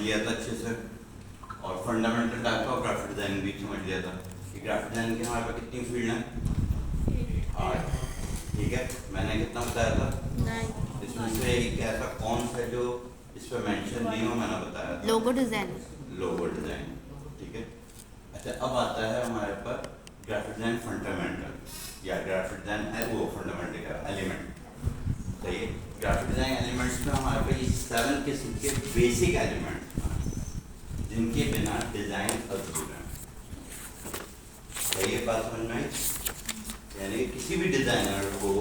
लिया था अच्छे से, और fundamental type of graphic designing भी समझ लिया था कि ग्राफिक डिजाइनिंग के हमारे पास कितनी फील्ड है, 8। ठीक है, मैंने कितना बताया था, 9। इसमें से एक ऐसा कौन सा है जो इस पर मेंशन नहीं हो, मैंने बताया था लोगो डिजाइन। Logo design. ठीक है, अच्छा अब आता है हमारे पास ग्राफिक डिजाइन फंडामेंटल या ग्राफिक डिजाइन वो फंडामेंटल का एलिमेंट। सही है, ग्राफिक डिजाइन एलिमेंट्स में हमारे पास ये 7 किस्म के बेसिक एलिमेंट्स जिनके बिना डिजाइन अधूरा है। सही है, बात समझ में आई? यानी किसी भी डिजाइनर को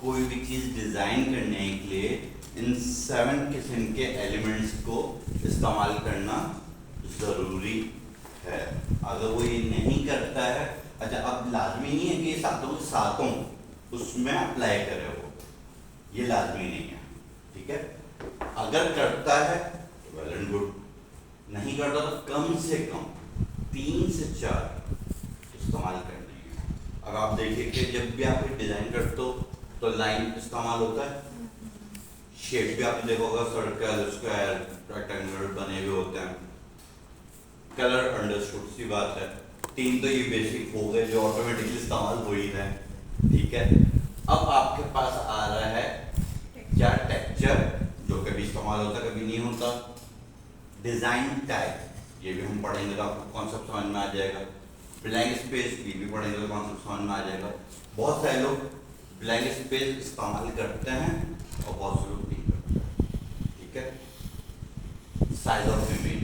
कोई भी चीज डिजाइन करने के लिए इन 7 किस्म के एलिमेंट्स को इस्तेमाल करना जरूरी है। अगर वो ये नहीं करता है, अच्छा अब लाजमी नहीं है कि ये सातों उसमें अप्लाई करे, वो ये लाजमी नहीं है। ठीक है, अगर करता है तो वेल एंड गुड, नहीं करता तो कम से कम 3 से 4 इस्तेमाल करने हैं। अब आप देखिए कि जब भी आप डिजाइन करते हो तो लाइन इस्तेमाल होता है, शेप भी आपने देखा होगा, सर्कल, स्क्वायर, रेक्टेंगुलर बने हुए होते हैं, कलर अंडरस्टूड सी बात है। 3 तो ये बेसिक हो गए जो ऑटोमेटिकली इस्तेमाल हो ही रहे हैं। ठीक है, अब आपके पास आ रहा है क्या, टेक्सचर, जो कभी इस्तेमाल होता कभी नहीं होता, डिजाइन टाइप, ये भी हम पढ़ेंगे तो आपको कॉन्सेप्ट समझ में आ जाएगा, ब्लैंक स्पेस भी पढ़ेंगे तो कॉन्सेप्ट समझ में आ जाएगा। बहुत सारे लोग ब्लैंक स्पेस इस्तेमाल करते हैं और बहुत से लोग नहीं करते। ठीक है, साइज ऑफ इमेज,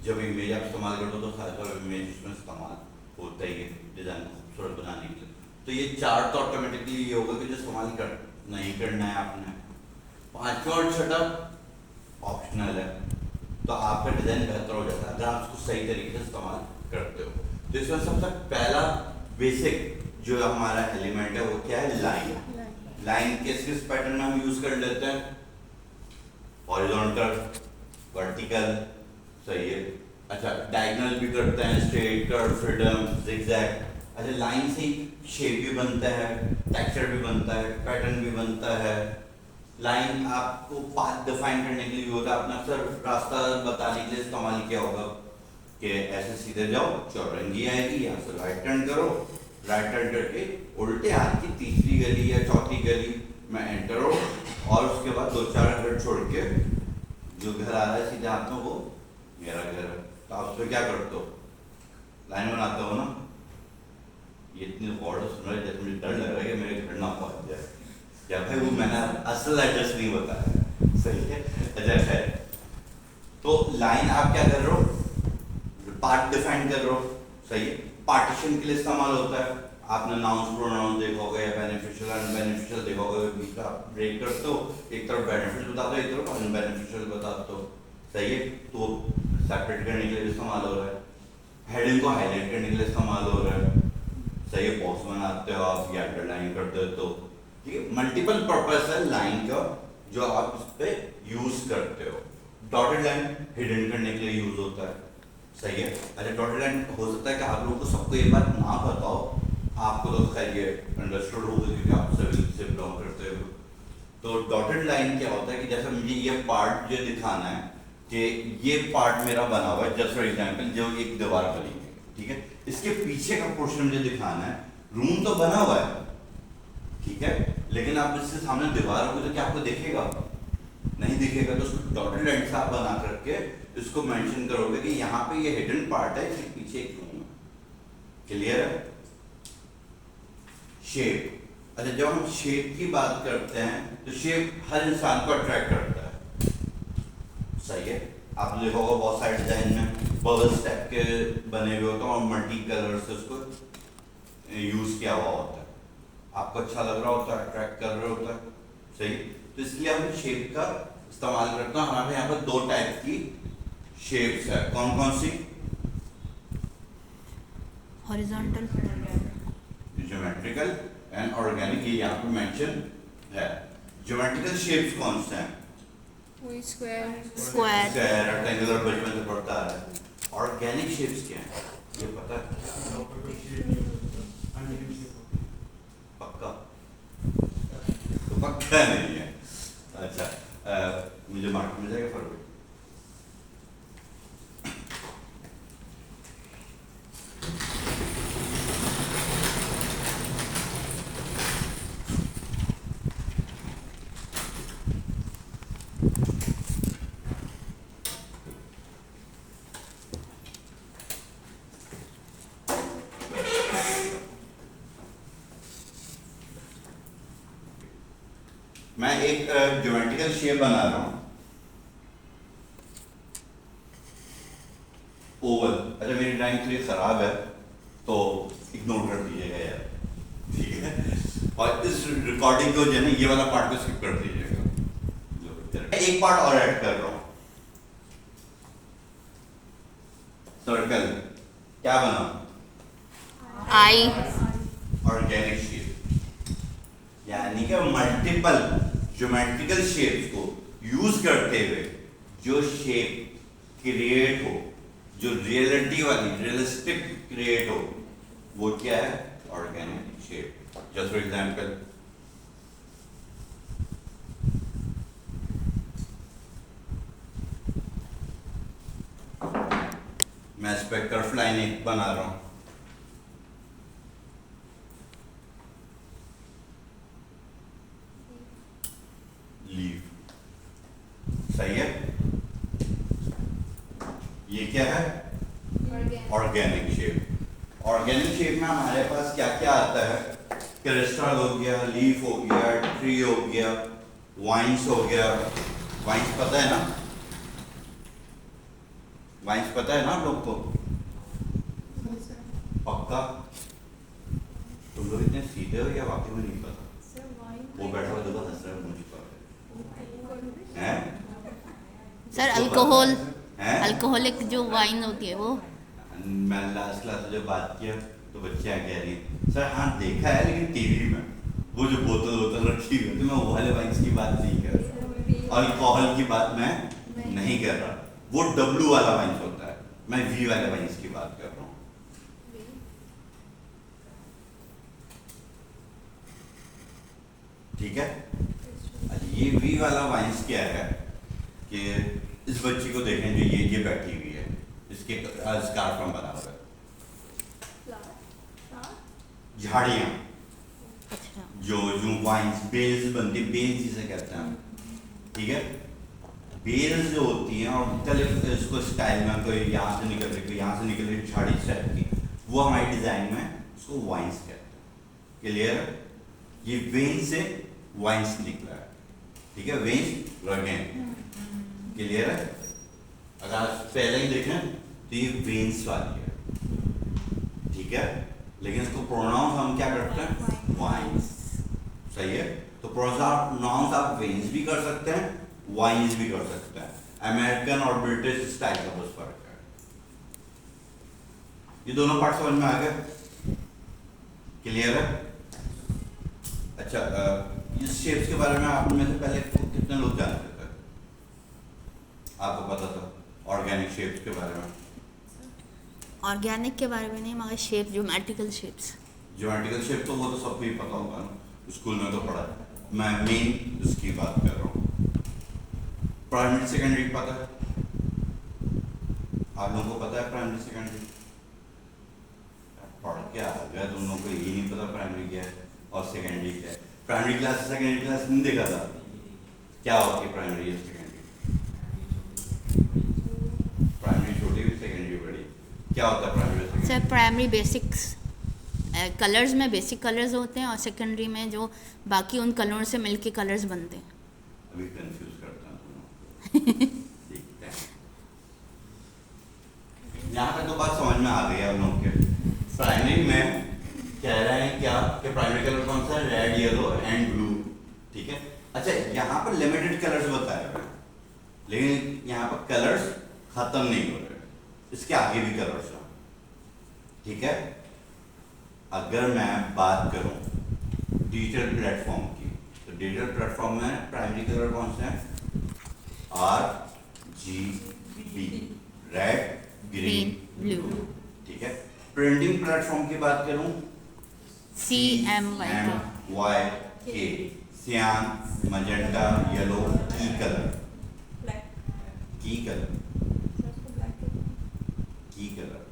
जब इमेज आप इस्तेमाल करते हो तो साइज ऑफ इमेज उसमें इस्तेमाल होता ही है डिजाइन को खूबसूरत बनाने के लिए। तो ये 4 तो ऑटोमेटिकली ये होगा कि जो इस्तेमाल कर नहीं करना है आपने। 5वां और 6वां ऑप्शनल है, तो आपका डिजाइन बेहतर हो जाता है अगर आप उसको सही तरीके से इस्तेमाल करते हो। तो इसमें सबसे पहला बेसिक जो हमारा एलिमेंट है वो क्या है, लाइन। लाइन किस पैटर्न में हम यूज कर लेते हैं, हॉरिजॉन्टल, वर्टिकल। सही है, अच्छा डायगोनल भी करते हैं, स्ट्रेट, कर्व, फ्रीडम, जिगजैग। अच्छा लाइन से शेप भी बनता है, टेक्सचर भी बनता है, पैटर्न भी बनता है। लाइन आपको पाथ डिफाइन करने के लिए भी होता है, आपने अक्सर रास्ता बताने के लिए इस्तेमाल किया होगा कि ऐसे सीधे जाओ, चौरंगी आएगी, यहाँ से राइट टर्न करो, राइट टर्न करके उल्टे हाथ की तीसरी गली या चौथी गली में एंटर हो, और उसके बाद 2-4 घर छोड़ के जो घर आ रहा है सीधे हाथ में वो मेरा घर है। तो आप उसमें क्या करते हो, लाइन बनाते हो ना। ये इतनी गौर से सुन रहे जैसे मुझे डर लग रहा है कि मेरे घर ना पहुंच जाए, क्या भाई वो मैंने असल एड्रेस नहीं बताया। सही है, अच्छा खैर, तो लाइन आप क्या कर रहे हो, पार्ट डिफाइन कर रहे हो। सही है, पार्टीशन के लिए इस्तेमाल होता है, आपने नाउन्स प्रोनाउंस देखा होगा या बेनिफिशियल अनबेनिफिशियल देखा होगा, बीच का ब्रेक करते हो, एक तरफ बेनिफिशियल बताते हो, एक तरफ अनबेनिफिशियल बताते हो। सही है, तो सेपरेट करने के लिए इस्तेमाल हो रहा है, हेडिंग को हाईलाइट करने के लिए इस्तेमाल हो रहा है। सही है, बॉक्स बनाते हो आप या अंडरलाइन कर देते हो। ठीक है, मल्टीपल पर्पस है लाइन का जो आप इस पे यूज करते हो। डॉटेड लाइन हिडन करने के लिए यूज होता है। सही है, अच्छा डॉटेड लाइन हो सकता है कि आप लोगों को सबको ये बात ना पता हो, आपको तो खैर ये अंडरस्टूड होगा क्योंकि आप सिविल से बिलोंग करते हो। तो डॉटेड लाइन क्या होता है कि जैसे मुझे ये पार्ट जो दिखाना है कि ये पार्ट मेरा बना हुआ है, जस्ट फॉर एग्जांपल जो एक दीवार बनी है, ठीक है, इसके पीछे का पोर्शन मुझे दिखाना है, रूम तो बना हुआ है, ठीक है, लेकिन आप इसके सामने दीवार होगी तो क्या आपको दिखेगा, नहीं दिखेगा। तो उसको डॉटेड लाइन से आप बना करके इसको मेंशन करोगे कि यहाँ पे ये हिडन पार्ट है, इसके पीछे एक रूम है। क्लियर है? शेप, अच्छा जब हम शेप की बात करते हैं तो शेप हर इंसान को अट्रैक्ट करता है। सही है, आपने देखा होगा बहुत सारे डिजाइन में बबल्स टाइप के बने हुए होते हैं और मल्टी कलर से उसको यूज किया हुआ होता है, आपको अच्छा लग रहा होता है, अट्रैक्ट कर रहा होता है। सही, तो इसलिए हम शेप का इस्तेमाल करते हैं। हमारे यहाँ पर 2 टाइप की शेप्स है, कौन कौन सी, हॉरिजॉन्टल, ज्योमेट्रिकल एंड ऑर्गेनिक, ये यहाँ पे मेंशन है। ज्योमेट्रिकल शेप्स कौन से हैं, स्क्वायर, रेक्टेंगुलर, बचपन से पढ़ता आ रहा है। ऑर्गेनिक शेप्स क्या है ये पता है, पक्का तो पक्का नहीं है। अच्छा मुझे मार्क मिल जाएगा फरवरी, मैं एक ज्योमेट्रिकल शेप बना रहा हूँ, ओवल। अच्छा मेरी ड्राइंग थोड़ी खराब है तो इग्नोर कर दीजिएगा यार, ठीक है। और इस रिकॉर्डिंग को जो है ना, ये वाला पार्ट को स्किप कर दीजिएगा। एक पार्ट और ऐड कर रहा हूँ, सर्कल क्या बना, आई। ऑर्गेनिक शेप, यानी कि मल्टीपल ज्योमेट्रिकल शेप्स को यूज करते हुए जो शेप क्रिएट हो, जो रियलिटी वाली रियलिस्टिक क्रिएट हो, वो क्या है, organic shape. Just for example, मैं इस पे कर्व लाइन एक बना रहा हूं, लीव, सही है। ये क्या है, ऑर्गेनिक शेप। ऑर्गेनिक शेप में हमारे पास क्या क्या आता है, क्रिस्टल हो गया, लीफ हो गया, ट्री हो गया, वाइन्स हो गया। वाइन्स पता है ना, वाइन्स पता है ना आप लोग को, पक्का? तुम लोग इतने सीधे हो या वाकई में नहीं पता? वो बैठा हुआ देखो हंस रहा है, मुझे पता है। सर अल्कोहल, अल्कोहलिक जो वाइन होती है वो। मैं लास्ट क्लास में जब बात किया तो बच्चे कह रही हैं सर हाँ देखा है लेकिन टीवी में वो जो बोतल रखी हुई थी, मैं वो वाले वाइन्स की बात नहीं कर रहा, अल्कोहल की बात मैं नहीं कर रहा। वो डब्लू वाला वाइन्स होता है, मैं वी वाले वाइन्स की बात कर रहा हूँ। ठीक है। अच्छा ये वी वाला वाइन्स क्या है कि इस बच्ची को देखें जो ये बैठी हुई है, इसके स्कार्फ में बना हुआ है, झाड़ियाँ जो जो वाइन्स बेल्स बनती, बेल्स जिसे कहते हैं, ठीक है। बेल्स जो होती हैं और मुख्तलिफ इसको स्टाइल में, कोई यहाँ से निकल रही, कोई यहाँ से निकल रही झाड़ी टाइप की, वो हमारी डिजाइन में उसको वाइन्स कहते हैं। क्लियर है? ये वेन से वाइन्स निकला है, ठीक है, वेन्स रगें। क्लियर है? अगर आप पहले ही देखें तो ये वेन्स वाली है, ठीक है, लेकिन इसको प्रोनाउंस हम क्या करते हैं, वाइन्स। सही है। तो प्रोनाउंस आप वेन्स भी कर सकते हैं, वाइन्स भी कर सकते हैं। अमेरिकन और ब्रिटिश स्टाइल का बस फर्क है। ये दोनों पार्ट समझ में आ गए? क्लियर है? अच्छा इस शेप्स के बारे में आप में से पहले कितने लोग जानते थे? आपको पता था ऑर्गेनिक शेप्स के बारे में? ऑर्गेनिक के बारे में नहीं, मगर shape, geometrical shapes. Geometrical shape तो वो तो सबको ही पता होगा ना, स्कूल में तो पढ़ा है। मैं मेन इसकी बात कर रहा हूँ। प्राइमरी सेकेंडरी पता है? आप लोगों को पता है प्राइमरी सेकेंडरी? पढ़ के आ गया, तुम लोगों को यही नहीं पता प्राइमरी क्या है और सेकेंडरी क्या है। प्राइमरी क्लास सेकेंडरी क्लास नहीं देखा था, क्या होती है प्राइमरी और सेकेंडरी? प्राइमरी छोटी हुई, सेकेंडरी बड़ी, क्या होता है प्राइमरी और secondary? Sir primary basics, colours में बेसिक कलर्स होते हैं, और सेकेंडरी में जो बाकी उन कलरों से मिलके कलर्स बनते हैं। अभी कंफ्यूज करता हूँ देखते हैं। यहाँ तक तो बात समझ में आ गई है हम लोग के। प्राइमरी में कह रहे हैं क्या कि प्राइमरी कलर कौन सा है, रेड, येलो एंड ब्लू, ठीक है। अच्छा यहाँ पर लिमिटेड कलर्स बताए हुए हैं, लेकिन यहाँ पर कलर्स खत्म नहीं हो रहे, इसके आगे भी कलर्स हैं, ठीक है। अगर मैं बात करूं डिजिटल प्लेटफॉर्म की, तो डिजिटल प्लेटफॉर्म में प्राइमरी कलर कौन से हैं, RGB, रेड, ग्रीन, ब्लू, ठीक है। प्रिंटिंग प्लेटफॉर्म की बात करूं, CMYK, सियान, मजेंटा, येलो, की कलर, की कलर, की colour,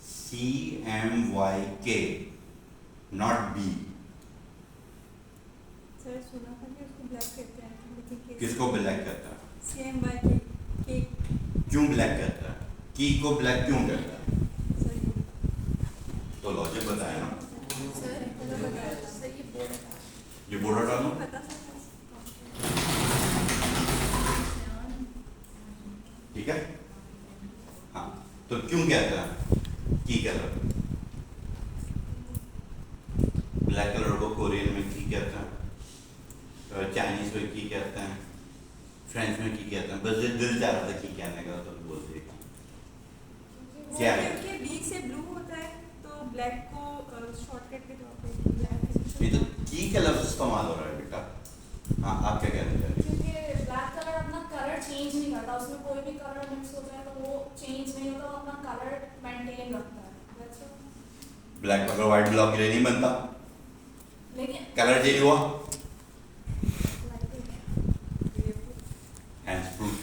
CMYK, not B। Sir सुना था कि उसको ब्लैक कहते हैं, लेकिन किसको ब्लैक कहता है? CMYK क्यों ब्लैक कहता है? की को ब्लैक क्यों कहता है? सर तो लॉजिक बताया ना। सर बताया था, सर ये बोल रहा था। ये बोर्ड हटा दो। पता चला। ठीक है, हाँ। तो क्यों कहते हैं की कलर? ब्लैक कलर को कोरियन में की कहते हैं, चाइनीज में की कहते हैं, फ्रेंच में की कहते हैं। बस ये दिल चाह रहा था की कहने का, तो बोल दिया। क्या है? क्योंकि बी से ब्लू होता है तो ब्लैक को शॉर्टकट के तौर पे ब्लैक। ये तो की का लफ्ज इस्तेमाल हो रहा है बेटा। हाँ, आप क्या कहना चाह रहे हैं? क्योंकि ब्लैक कलर अपना कलर चेंज नहीं करता, उसमें कोई भी कलर मिक्स हो जाए तो वो चेंज नहीं होता, वो अपना कलर मेंटेन रखता है। That's all। ब्लैक अगर व्हाइट ब्लॉक ग्रे नहीं बनता, लेकिन कलर चेंज हुआ, hands proof.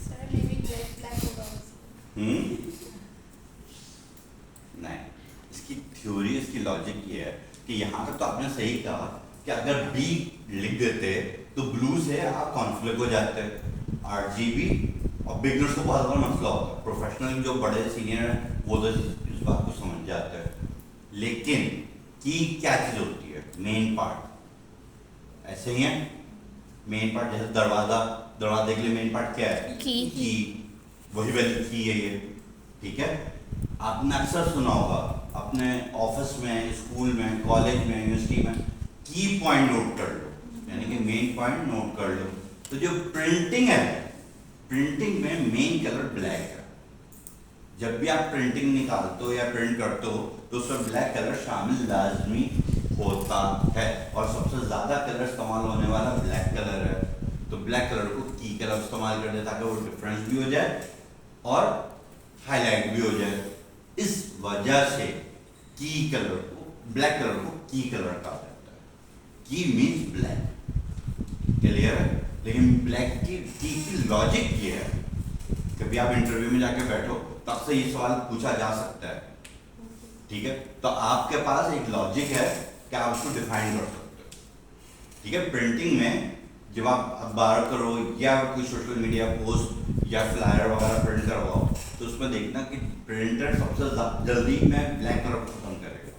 Sir may be black होगा उसमें। नहीं, इसकी थ्योरी, इसकी लॉजिक ये है कि यहाँ तक तो आपने सही कहा कि अगर बी लिख देते तो ब्लू से आप कॉन्फ्लिक्ट हो जाते, आरजीबी। और बिगनर्स को बहुत ज़्यादा मसला होता है, प्रोफेशनल जो बड़े सीनियर हैं वो तो इस बात को समझ जाते हैं। लेकिन की क्या चीज़ होती है? Main part. ऐसे ही है मेन पार्ट, जैसे दरवाजे के लिए मेन पार्ट क्या है? की। वही वैल्यू की है ये। ठीक है, आपने अक्सर सुना होगा अपने ऑफिस में, स्कूल में, कॉलेज में, यूनिवर्सिटी में, की पॉइंट नोट कर लो, यानी कि मेन पॉइंट नोट कर लो। तो जो प्रिंटिंग है, प्रिंटिंग में मेन कलर ब्लैक है। जब भी आप प्रिंटिंग निकालते हो या प्रिंट करते हो तो उसमें ब्लैक कलर शामिल लाजमी होता है, और सबसे ज़्यादा कलर इस्तेमाल होने वाला ब्लैक कलर है। तो ब्लैक कलर को की कलर इस्तेमाल कर दे ताकि वो डिफरेंस भी हो जाए और हाईलाइट भी हो जाए। इस वजह से की कलर को, ब्लैक कलर को की कलर कहा जाता है। की मीन्स ब्लैक, क्लियर है? लेकिन ब्लैक की लॉजिक ये है, कभी आप इंटरव्यू में जाके बैठो तो आपसे ये सवाल पूछा जा सकता है। ठीक है, तो आपके पास एक लॉजिक है कि आप उसको डिफाइन कर सकते हो। ठीक है, प्रिंटिंग में जब आप अखबार करो या कोई सोशल मीडिया पोस्ट या फ्लायर वगैरह प्रिंट करवाओ तो उसमें देखना कि प्रिंटर सबसे जल्दी में ब्लैक कलर खत्म करेगा।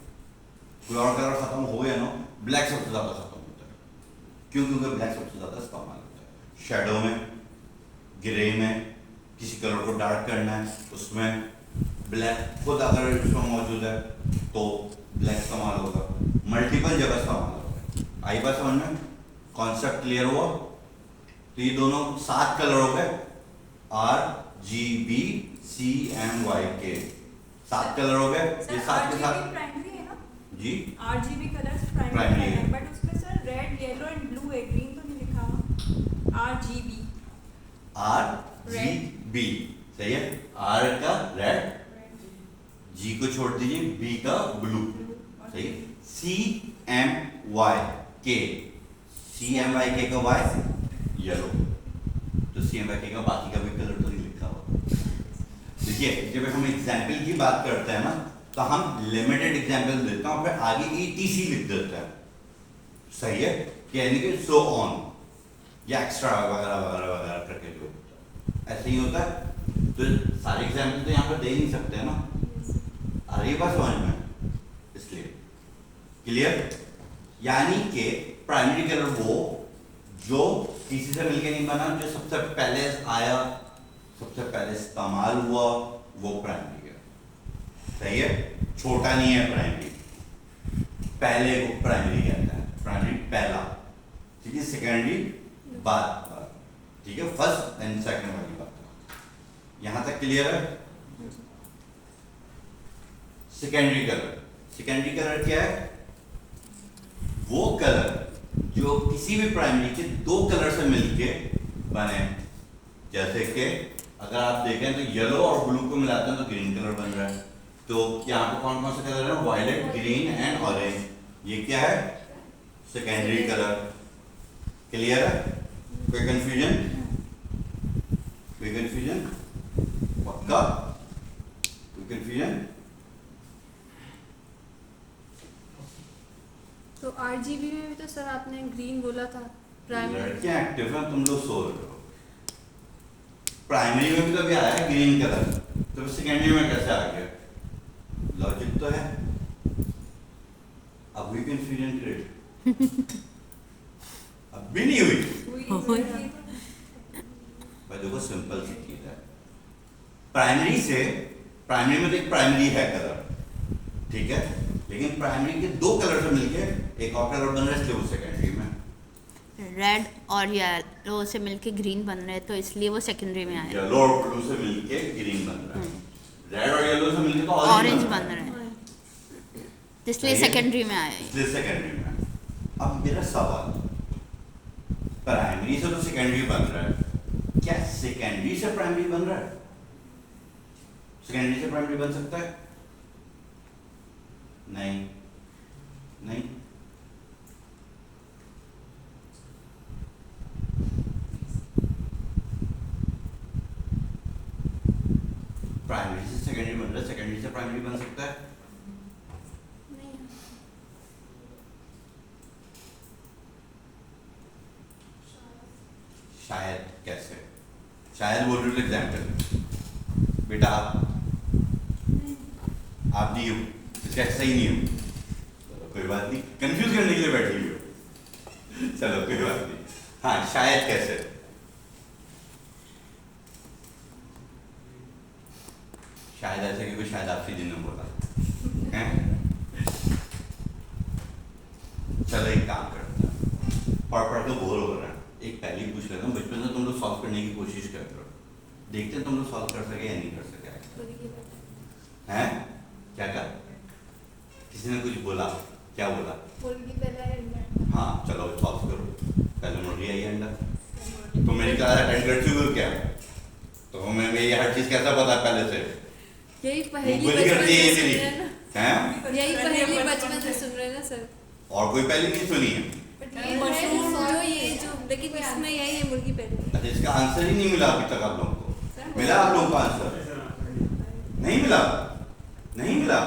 कोई और कलर खत्म हो या ना, ब्लैक सबसे ज़्यादा खत्म होता है। क्यों? क्योंकि ब्लैक सबसे ज़्यादा इस्तेमाल होता है। शेडो में, ग्रे में, किसी कलर को डार्क करना है उसमें ब्लैक खुद अगर इसमें मौजूद है तो ब्लैक इस्तेमाल होगा। मल्टीपल जगह इस्तेमाल होगा। आई बात समझ में? कॉन्सेप्ट क्लियर हुआ? तो ये दोनों 7 कलर हो गए, RGBCMYK, 7 कलर हो गए। ये 7 के साथ प्राइमरी है ना जी, RGB कलर्स Primary प्राइमरी है। है, बट उसमें sir red, yellow and blue है, ग्रीन तो नहीं लिखा हुआ। RGB RGB सही है। R का रेड, G को छोड़ दीजिए, B का ब्लू, सही। CMYK, CMYK का Y येलो, तो CMYK का बाकी का भी कलर तो नहीं लिखा हुआ। देखिए, जब हम एग्जाम्पल की बात करते हैं ना तो हम लिमिटेड एग्जाम्पल देते हैं और फिर आगे ETC लिख देते हैं, सही है? यानी कि सो ऑन या एक्स्ट्रा वगैरह वगैरह वगैरह करके जो ऐसे ही होता है। तो सारे एग्जाम्पल तो यहाँ पर दे नहीं सकते ना, आ रही है बात समझ में? इसलिए क्लियर? यानी कि प्राइमरी कलर वो जो किसी से मिलके नहीं बना, जो सबसे पहले आया, सबसे पहले इस्तेमाल हुआ, वो प्राइमरी है, सही है? छोटा नहीं है प्राइमरी, पहले को प्राइमरी कहता है। प्राइमरी पहला, ठीक है? सेकेंडरी बाद, ठीक है? फर्स्ट एंड सेकंड वाली बात। यहां तक क्लियर है? सेकेंडरी कलर, सेकेंडरी कलर क्या है? वो कलर जो किसी भी प्राइमरी के 2 कलर से मिलके बने। जैसे कि अगर आप देखें तो येलो और ब्लू को मिलाते हैं तो ग्रीन कलर बन रहा है। तो यहाँ पे कौन कौन से कलर है? Violet, green and orange. ये क्या है? Secondary colour. क्लियर है? कोई कंफ्यूजन? कोई कंफ्यूजन? पक्का? कोई कंफ्यूजन? तो RGB में भी तो सर आपने ग्रीन बोला था प्राइमरी। लड़कियां एक्टिव हैं, तुम लोग सो रहे हो। प्राइमरी में भी तो अभी आया है ग्रीन कलर, तो सेकेंडरी में कैसे आ गया? लॉजिक तो है। अब भी कंफ्यूजन क्रिएट अब भी नहीं हुई। हुई भाई देखो सिंपल सी चीज है, प्राइमरी में तो एक प्राइमरी है कलर, ठीक है, लेकिन प्राइमरी के दो कलर से मिलके एक और कलर बन रहा है, इसलिए वो सेकेंडरी में। रेड और येलो से मिलके ग्रीन बन रहे हैं, तो इसलिए वो सेकेंडरी में आया। येलो और ब्लू से मिलके ग्रीन बन रहा है, रेड और येलो से मिलके तो ऑरेंज बन रहा है, इसलिए सही है। सेकेंडरी में आया ये। इसलिए सेकेंडरी में। अब मेरा सवाल, प्राइमरी से तो सेकेंडरी बन रहा है, क्या सेकेंडरी से प्राइमरी बन रहा है? सेकेंडरी से प्राइमरी बन सकता है? नहीं, नहीं। प्राइमरी से सेकेंडरी बन रहा है, सेकेंडरी से प्राइमरी बन सकता है? शायद। कैसे? शायद बोल रही हूँ एग्जाम्पल, बेटा आप नहीं हो, इसका सही नहीं हो, चलो कोई बात नहीं, कंफ्यूज करने के लिए बैठी हुई हो, चलो कोई बात नहीं। हाँ, शायद कैसे? शायद ऐसे क्योंकि शायद आपसे जिन्होंने बोला हैं? चलो एक काम करते हैं, पढ़ के बोर हो रहा है, एक पहली पूछ लेता हूँ, बचपन से तुम लोग सॉल्व करने की कोशिश करते हो, देखते हैं तुम लोग सॉल्व कर सके या नहीं कर सके हैं? क्या कहा? किसी ने कुछ बोला? क्या बोला? हाँ चलो सॉल्व करो। पहले मुर्गी आई अंडा, तो मेरी क्लास अटेंड कर चुके हो क्या? तो मैं ये हर चीज कैसा पता पहले से? यही पहेली मुझे बचपन करती है से ये सुन मेरी, रहे हैं ना, हैं? यही पहेली बचपन से सुन रहे हैं ना सर। और कोई पहले नहीं सुनी है? मशरूम जो ये जो, लेकिन इसमें यही है मुर्गी पहले। अच्छा, इसका आंसर ही नहीं मिला अभी तक आप लोगों को? मिला आप लोगों को आंसर? नहीं मिला? नहीं मिला?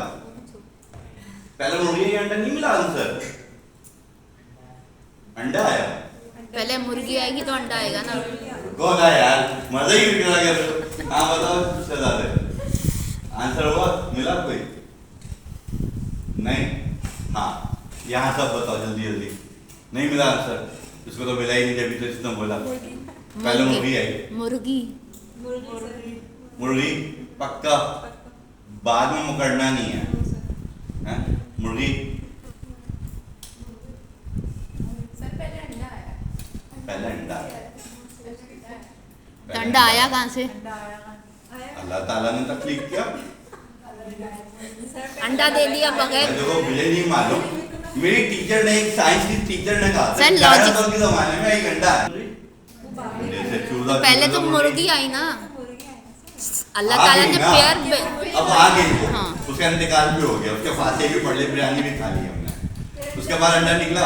पहले मुर्गी या अंडा नहीं मिला आंसर? अंडा आया? पहले मुर्गी आएगी तो अंडा आएगा ना। कौन आया यार, मजा ही उड़ गया। हाँ बताओ, शहजादे आंसर हुआ? मिला कोई? नहीं? हाँ, यहाँ सब बताओ जल्दी जल्दी। नहीं मिला आंसर? इसको तो मिला ही नहीं, जब तो इसने बोला पहले मुर्गी आई। मुर्गी मुर्गी पक्का, बाद में मुकरना नहीं है, हैं? मुर्गी पहले अंडा आया। तो अंडा आया कहाँ से? अल्लाह ताला ने तकलीफ किया। अंडा दे दिया बगैर। देखो मुझे नहीं मालूम, मेरी टीचर ने, एक साइंस की टीचर ने कहा था सर, लॉजिक- डायनासोर के जमाने में एक अंडा है। पहले तो मुर्गी आई ना, अल्लाह आ ताला गई ने ना। पेयर अब आ गई वो, हाँ। उसका इंतकाल भी हो गया, उसके फांसी भी पड़ ली, बिरयानी भी खा ली हमने, उसके बाद अंडा निकला।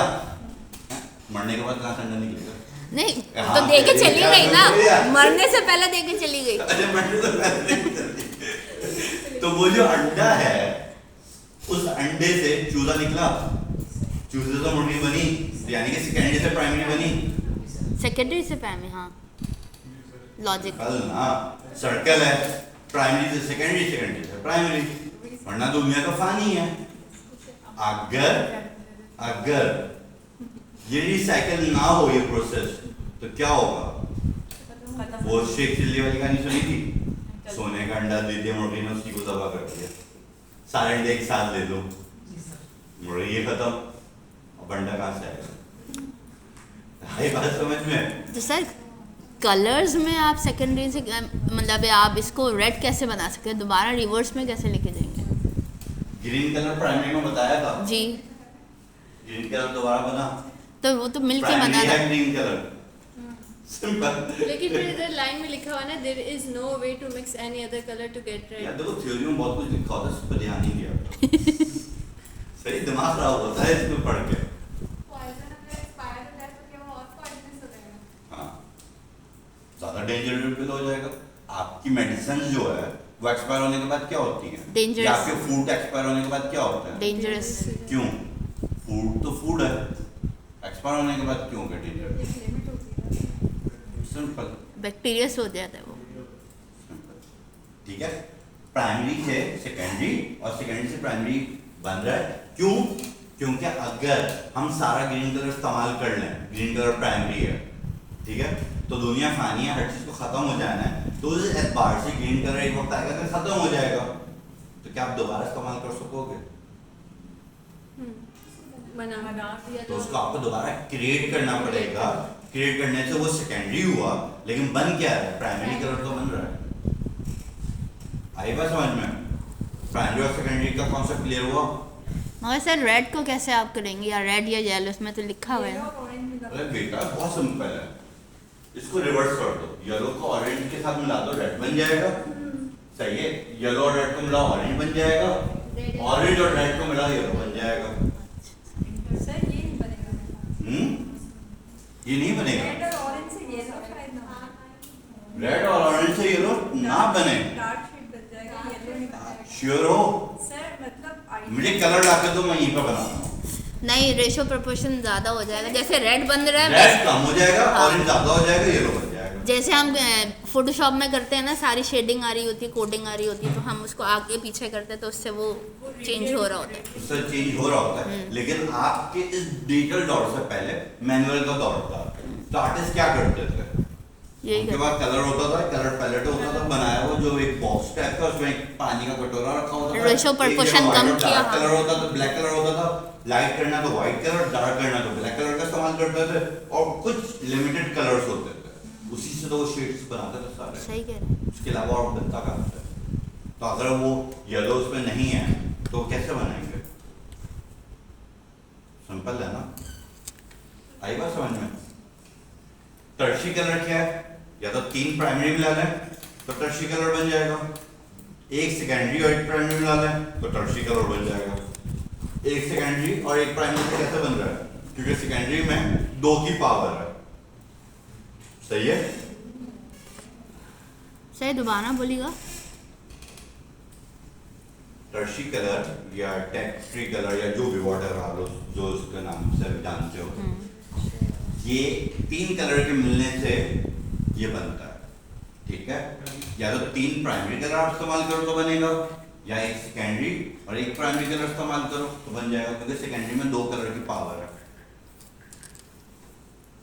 मरने के बाद कहाँ से अंडा निकलेगा? नहीं, हाँ, तो दे के चली यार, गई ना, यार। मरने से पहले दे के चली गई। अरे मरने से पहले नहीं चलती। तो वो जो अंडा है, उस अंडे से चूजा निकला, चूजे से मुर्गी बनी, यानी कि सेकेंडरी से प्राइमरी बनी। सेकेंडरी से प्राइमरी, हाँ लॉजिक। कल ना सर्कल है, प्राइमरी से सेकेंडरी, सेकेंडरी से प्राइमरी, वरना दुनिया तो फानी है। अगर ये रिसाइकल ना हो, ये प्रोसेस, तो क्या होगा? वो शेख चिल्ली वाली कहानी सुनी थी, सोने का अंडा दे दिया मुर्गी ने, उसी को दबा कर दिया, सारे अंडे एक साथ ले लो, मुर्गी खत्म, अब अंडा कहाँ से आएगा? आई बात समझ में? तो सर कलर्स में आप सेकेंडरी से मतलब आप इसको रेड कैसे बना सकते हैं? दोबारा रिवर्स में कैसे लेके जाएंगे? ग्रीन कलर प्राइमरी में बताया था, जी, ग्रीन कलर दोबारा बना, तो वो तो मिलके बना प्राइमरी था। है ग्रीन कलर, सिंपल। लेकिन फिर इधर लाइन में लिखा हुआ है ना, there is no way to mix any other colour to get यार रेड। देखो थ्योरी में बहुत कुछ लिखा होता है, उस पर ध्यान नहीं दिया। सही दिमाग खराब होता है इसको पढ़ के। हाँ, ज्यादा डेंजर भी हो जाएगा। आपकी मेडिसिन जो है वो एक्सपायर होने के बाद क्या होती है? Dangerous। या आपके फूड एक्सपायर होने के बाद क्या होता है? डेंजरस। क्यों? फूड तो फूड है, एक्सपायर होने के बाद क्यों होगा डेंजर? सिंपल। बैक्टीरियस हो जाता है वो। ठीक है, प्राइमरी से सेकेंडरी और सेकेंडरी से प्राइमरी बन रहा है, क्यों? क्योंकि अगर हम सारा ग्रीन कलर इस्तेमाल कर लें, ग्रीन कलर प्राइमरी है, ठीक है, तो दुनिया फानी है, हर चीज़ को ख़त्म हो जाना है, तो उस एतबार से ग्रीन कलर एक वक्त आएगा कि ख़त्म हो जाएगा, तो क्या आप दोबारा इस्तेमाल कर सकोगे? बना दिया तो उसको आपको दोबारा क्रिएट करना पड़ेगा। क्रिएट करने से वो सेकेंडरी हुआ, लेकिन बन क्या है? प्राइमरी कलर तो बन रहा है। आई बात समझ में? प्राइमरी और सेकेंडरी का कॉन्सेप्ट क्लियर हुआ? मगर सर रेड को कैसे आप करेंगे, या रेड या येलो, इसमें तो लिखा हुआ है येलो ना। और ऑरेंज मिला अरे बेटा बहुत सिंपल है, इसको रिवर्स कर दो, येलो को ऑरेंज के साथ मिला दो, रेड बन जाएगा। सही है, येलो और रेड को मिला ऑरेंज बन जाएगा, ऑरेंज और रेड को मिला येलो बन जाएगा। सर ये नहीं बनेगा। ये नहीं बनेगा, रेड और ऑरेंज से येलो शायद ना रेड और ऑरेंज से येलो ना बने। डार्क शेड बन जाएगा, येलो नहीं बनेगा। श्योर हो? सर मतलब मुझे कलर ला के दो, मैं यहीं पर बनाता हूँ। नहीं, रेशो प्रोपोर्शन ज़्यादा हो जाएगा, जैसे रेड बन रहा है रेड कम हो जाएगा, हाँ। ऑरेंज ज्यादा हो जाएगा, येलो बन जाएगा। जैसे हम फोटोशॉप में करते हैं ना, सारी शेडिंग आ रही होती है, कोडिंग आ रही होती है, तो हम उसको आगे पीछे करते हैं तो उससे वो चेंज हो रहा होता है। उससे चेंज हो रहा होता है, लेकिन आपके इस डिजिटल दौर से पहले मैनुअल का दौर था। तो आर्टिस्ट क्या करते थे? यही उनके करते पास कलर होता था, कलर पैलेट होता था बनाया हुआ, जो एक बॉक्स टाइप का, उसमें एक पानी का कटोरा रखा होता था, Ratio proportion कम किया, हाँ। कलर होता था, ब्लैक कलर होता था, लाइट करना तो व्हाइट कलर, डार्क करना तो ब्लैक कलर का इस्तेमाल करते थे, और कुछ लिमिटेड कलर्स होते थे, उसी से तो वो शेड्स बनाते थे सारे। सही कह रहे हैं। उसके अलावा और बनता कहाँ से? तो अगर वो येलो उसमें नहीं है तो वो कैसे बनाएंगे? सिंपल है ना? आई बात समझ में? टर्शी कलर क्या है? या तो 3 प्राइमरी मिला लें तो टर्शी कलर बन जाएगा, एक सेकेंडरी और एक प्राइमरी मिला लें तो टर्शी कलर बन जाएगा। एक सेकेंडरी और एक प्राइमरी से कैसे बन रहा है? क्योंकि सेकेंडरी में 2 की पावर है। सही है? सही, दोबारा बोलिएगा। टर्शी कलर या टेक्सट्री कलर या जो भी वाटर आप लोग जो उसका नाम से जानते हो, ये 3 कलर के मिलने से ये बनता है, ठीक है? या तो 3 प्राइमरी कलर आप इस्तेमाल करो तो बनेगा, या एक सेकेंडरी और एक प्राइमरी कलर इस्तेमाल करो तो बन जाएगा, क्योंकि सेकेंडरी में 2 कलर की पावर है,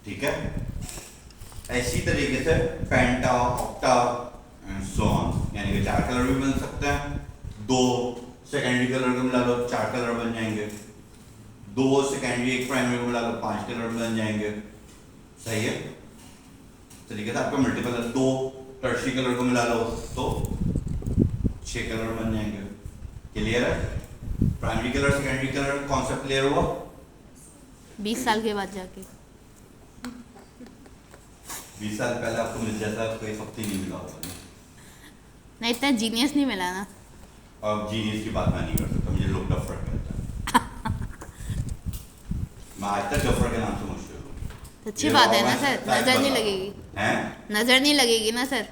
ठीक है? ऐसी तरीके से पेंटा, ऑक्टा एंड सो ऑन, यानी कि 4 कलर भी बन सकते हैं। 2 सेकेंडरी कलर को मिला लो 4 कलर बन जाएंगे, 2 सेकेंडरी एक प्राइमरी को मिला लो 5 कलर बन जाएंगे। सही है? तरीके से आपको मल्टीपल 2 टर्शी कलर को मिला लो तो 6 कलर बन जाएंगे। क्लियर है? Primary colour secondary colour concept clear हुआ? 20 साल के बाद जाके। 20 साल पहले आपको मिल जाता कोई हफ्ते नहीं मिला होगा। नहीं, इतना जीनियस नहीं मिला ना। अब जीनियस की बात मैं नहीं कर सकता, मुझे लोग डफर कहते हैं। मैं आज तक डफर के नाम से मशहूर हूँ। तो अच्छी बात है ना सर, नजर नहीं लगेगी। हैं? नजर नहीं लगेगी ना सर।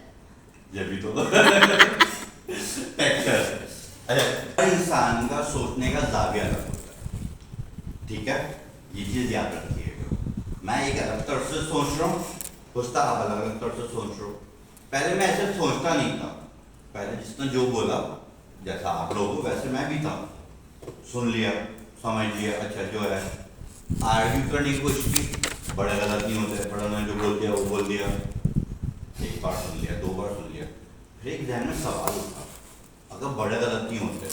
जब भी तो टेक्सचर। अच्छा, हर इंसान का सोचने का जाविया अलग होता है, ठीक है? ये चीज याद रखिएगा। मैं एक अलग तरह से सोच रहा हूँ, उसका आप अलग अलग तरह से सोच रहे हो। पहले मैं ऐसे सोचता नहीं था, पहले जिसने जो बोला, जैसा आप लोग हो वैसे मैं भी था, सुन लिया, समझ लिया, अच्छा जो है आर्ग्यू करने की कोशिश की, बड़े गलत नहीं होते, बड़ा ने जो बोल दिया वो बोल दिया, एक बार सुन लिया, 2 बार सुन लिया, फिर एक ध्यान में सवाल उठा, अगर बड़े गलत नहीं होते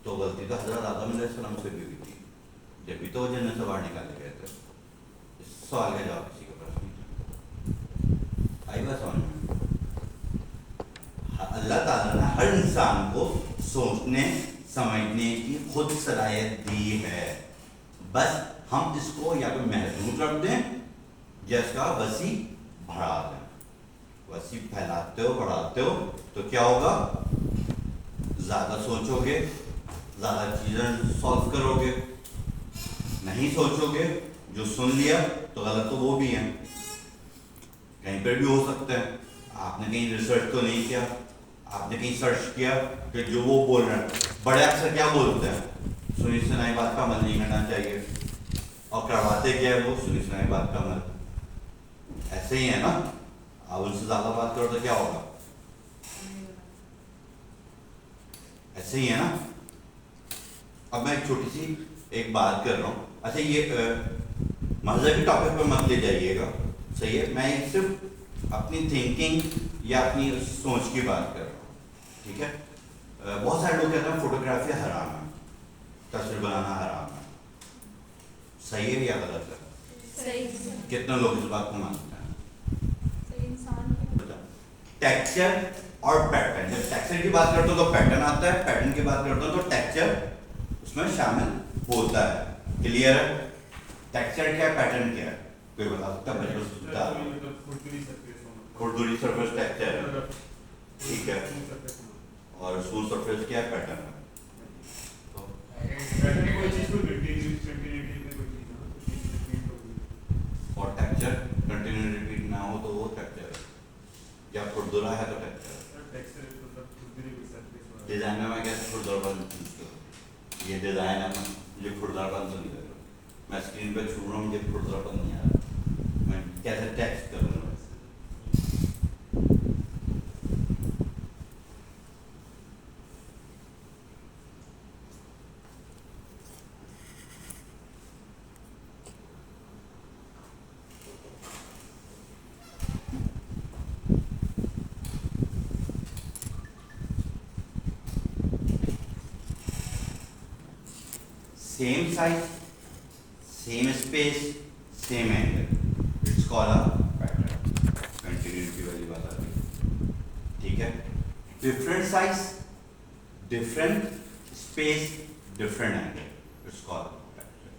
तो गलती तो हज़रत आदम अलैहिस्सलाम से भी हुई थी, जब भी तो वो जन्नत से बाहर निकाले गए थे। इस सवाल का जवाब किसी के पास नहीं था। आई बात समझ में? अल्लाह ताला ने हर इंसान को सोचने समझने की खुद सलाहियत दी है, बस हम इसको या तो महदूद रख दें या इसका वसी बढ़ा दें। वसी फैलाते हो बढ़ाते हो तो क्या होगा? ज़्यादा सोचोगे, ज़्यादा चीज़ें सॉल्व करोगे, नहीं सोचोगे, जो सुन लिया तो गलत तो वो भी है, कहीं पर भी हो सकता है। आपने कहीं रिसर्च तो नहीं किया, आपने कहीं सर्च किया कि जो वो बोल रहे हैं, बड़े अक्सर क्या बोलते हैं? सुनी सुनाई बात का अमल नहीं करना चाहिए, और करवाते क्या है वो? सुनी सुनाई बात का अमल। ऐसे ही है ना? आप उनसे ज़्यादा बात करो तो क्या होगा? ऐसे ही है ना? अब मैं एक छोटी सी एक बात कर रहा हूँ, अच्छा ये मजहबी टॉपिक पे मत ले जाइएगा, सही है। मैं एक सिर्फ अपनी थिंकिंग या अपनी सोच की बात कर रहा हूँ, ठीक है। बहुत सारे लोग कहते हैं फोटोग्राफी हराम है, तस्वीर बनाना हराम है, सही है या गलत है? सही। कितने लोग इस बात को मानते हैं? सही इंसान के टेक्सचर और पैटर्न, जब टेक्सचर की बात करते हो तो पैटर्न आता है, पैटर्न की बात करते हो तो टेक्सचर उसमें शामिल होता है। क्लियर है? टेक्सचर क्या है, पैटर्न क्या है, कोई बता सकता है? बच्चों खुरदुरी सरफेस टेक्सचर है, ठीक है। और स्मूथ सरफेस क्या है, पैटर्न है। और टेक्सचर कंटिन्यू रिपीट ना हो तो वो टेक्सचर है, या खुरदुरा है तो टेक्सचर है। डिजाइन में मैं कैसे खुरदरापन, ये डिजाइन है, मुझे खुरदरापन तो नहीं लग रहा, मैं स्क्रीन पे छू रहा हूँ, मुझे खुरदरापन नहीं आ रहा, मैं कैसे टेक्स्ट करूँगा? Same size, same space, same angle. It's called a pattern. Continuity वाली बात आती है, ठीक है। Different size, different space, different angle. It's called a pattern.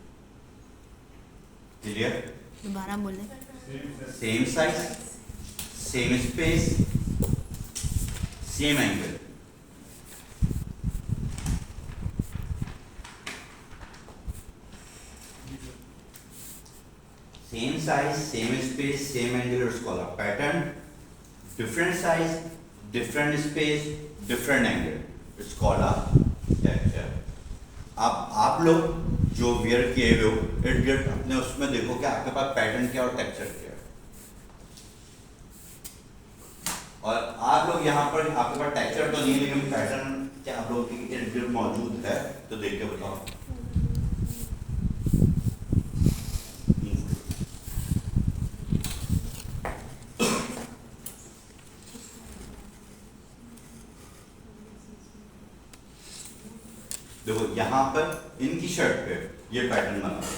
Clear? दोबारा बोले। Same size, same space, same angle. Same size, same space, same angle, it's called a pattern. Different size, different space, different angle, it's called a texture. अब आप लोग जो where किए हुए हो, इर्द गिर्द अपने उसमें देखो कि आपके पास पैटर्न क्या और टेक्सचर क्या है। और आप लोग यहाँ पर आपके पास टेक्सचर तो नहीं, लेकिन पैटर्न क्या आप लोगों के इर्द गिर्द मौजूद है, तो देख के बताओ। देखो यहाँ पर इनकी शर्ट पे ये पैटर्न बना है,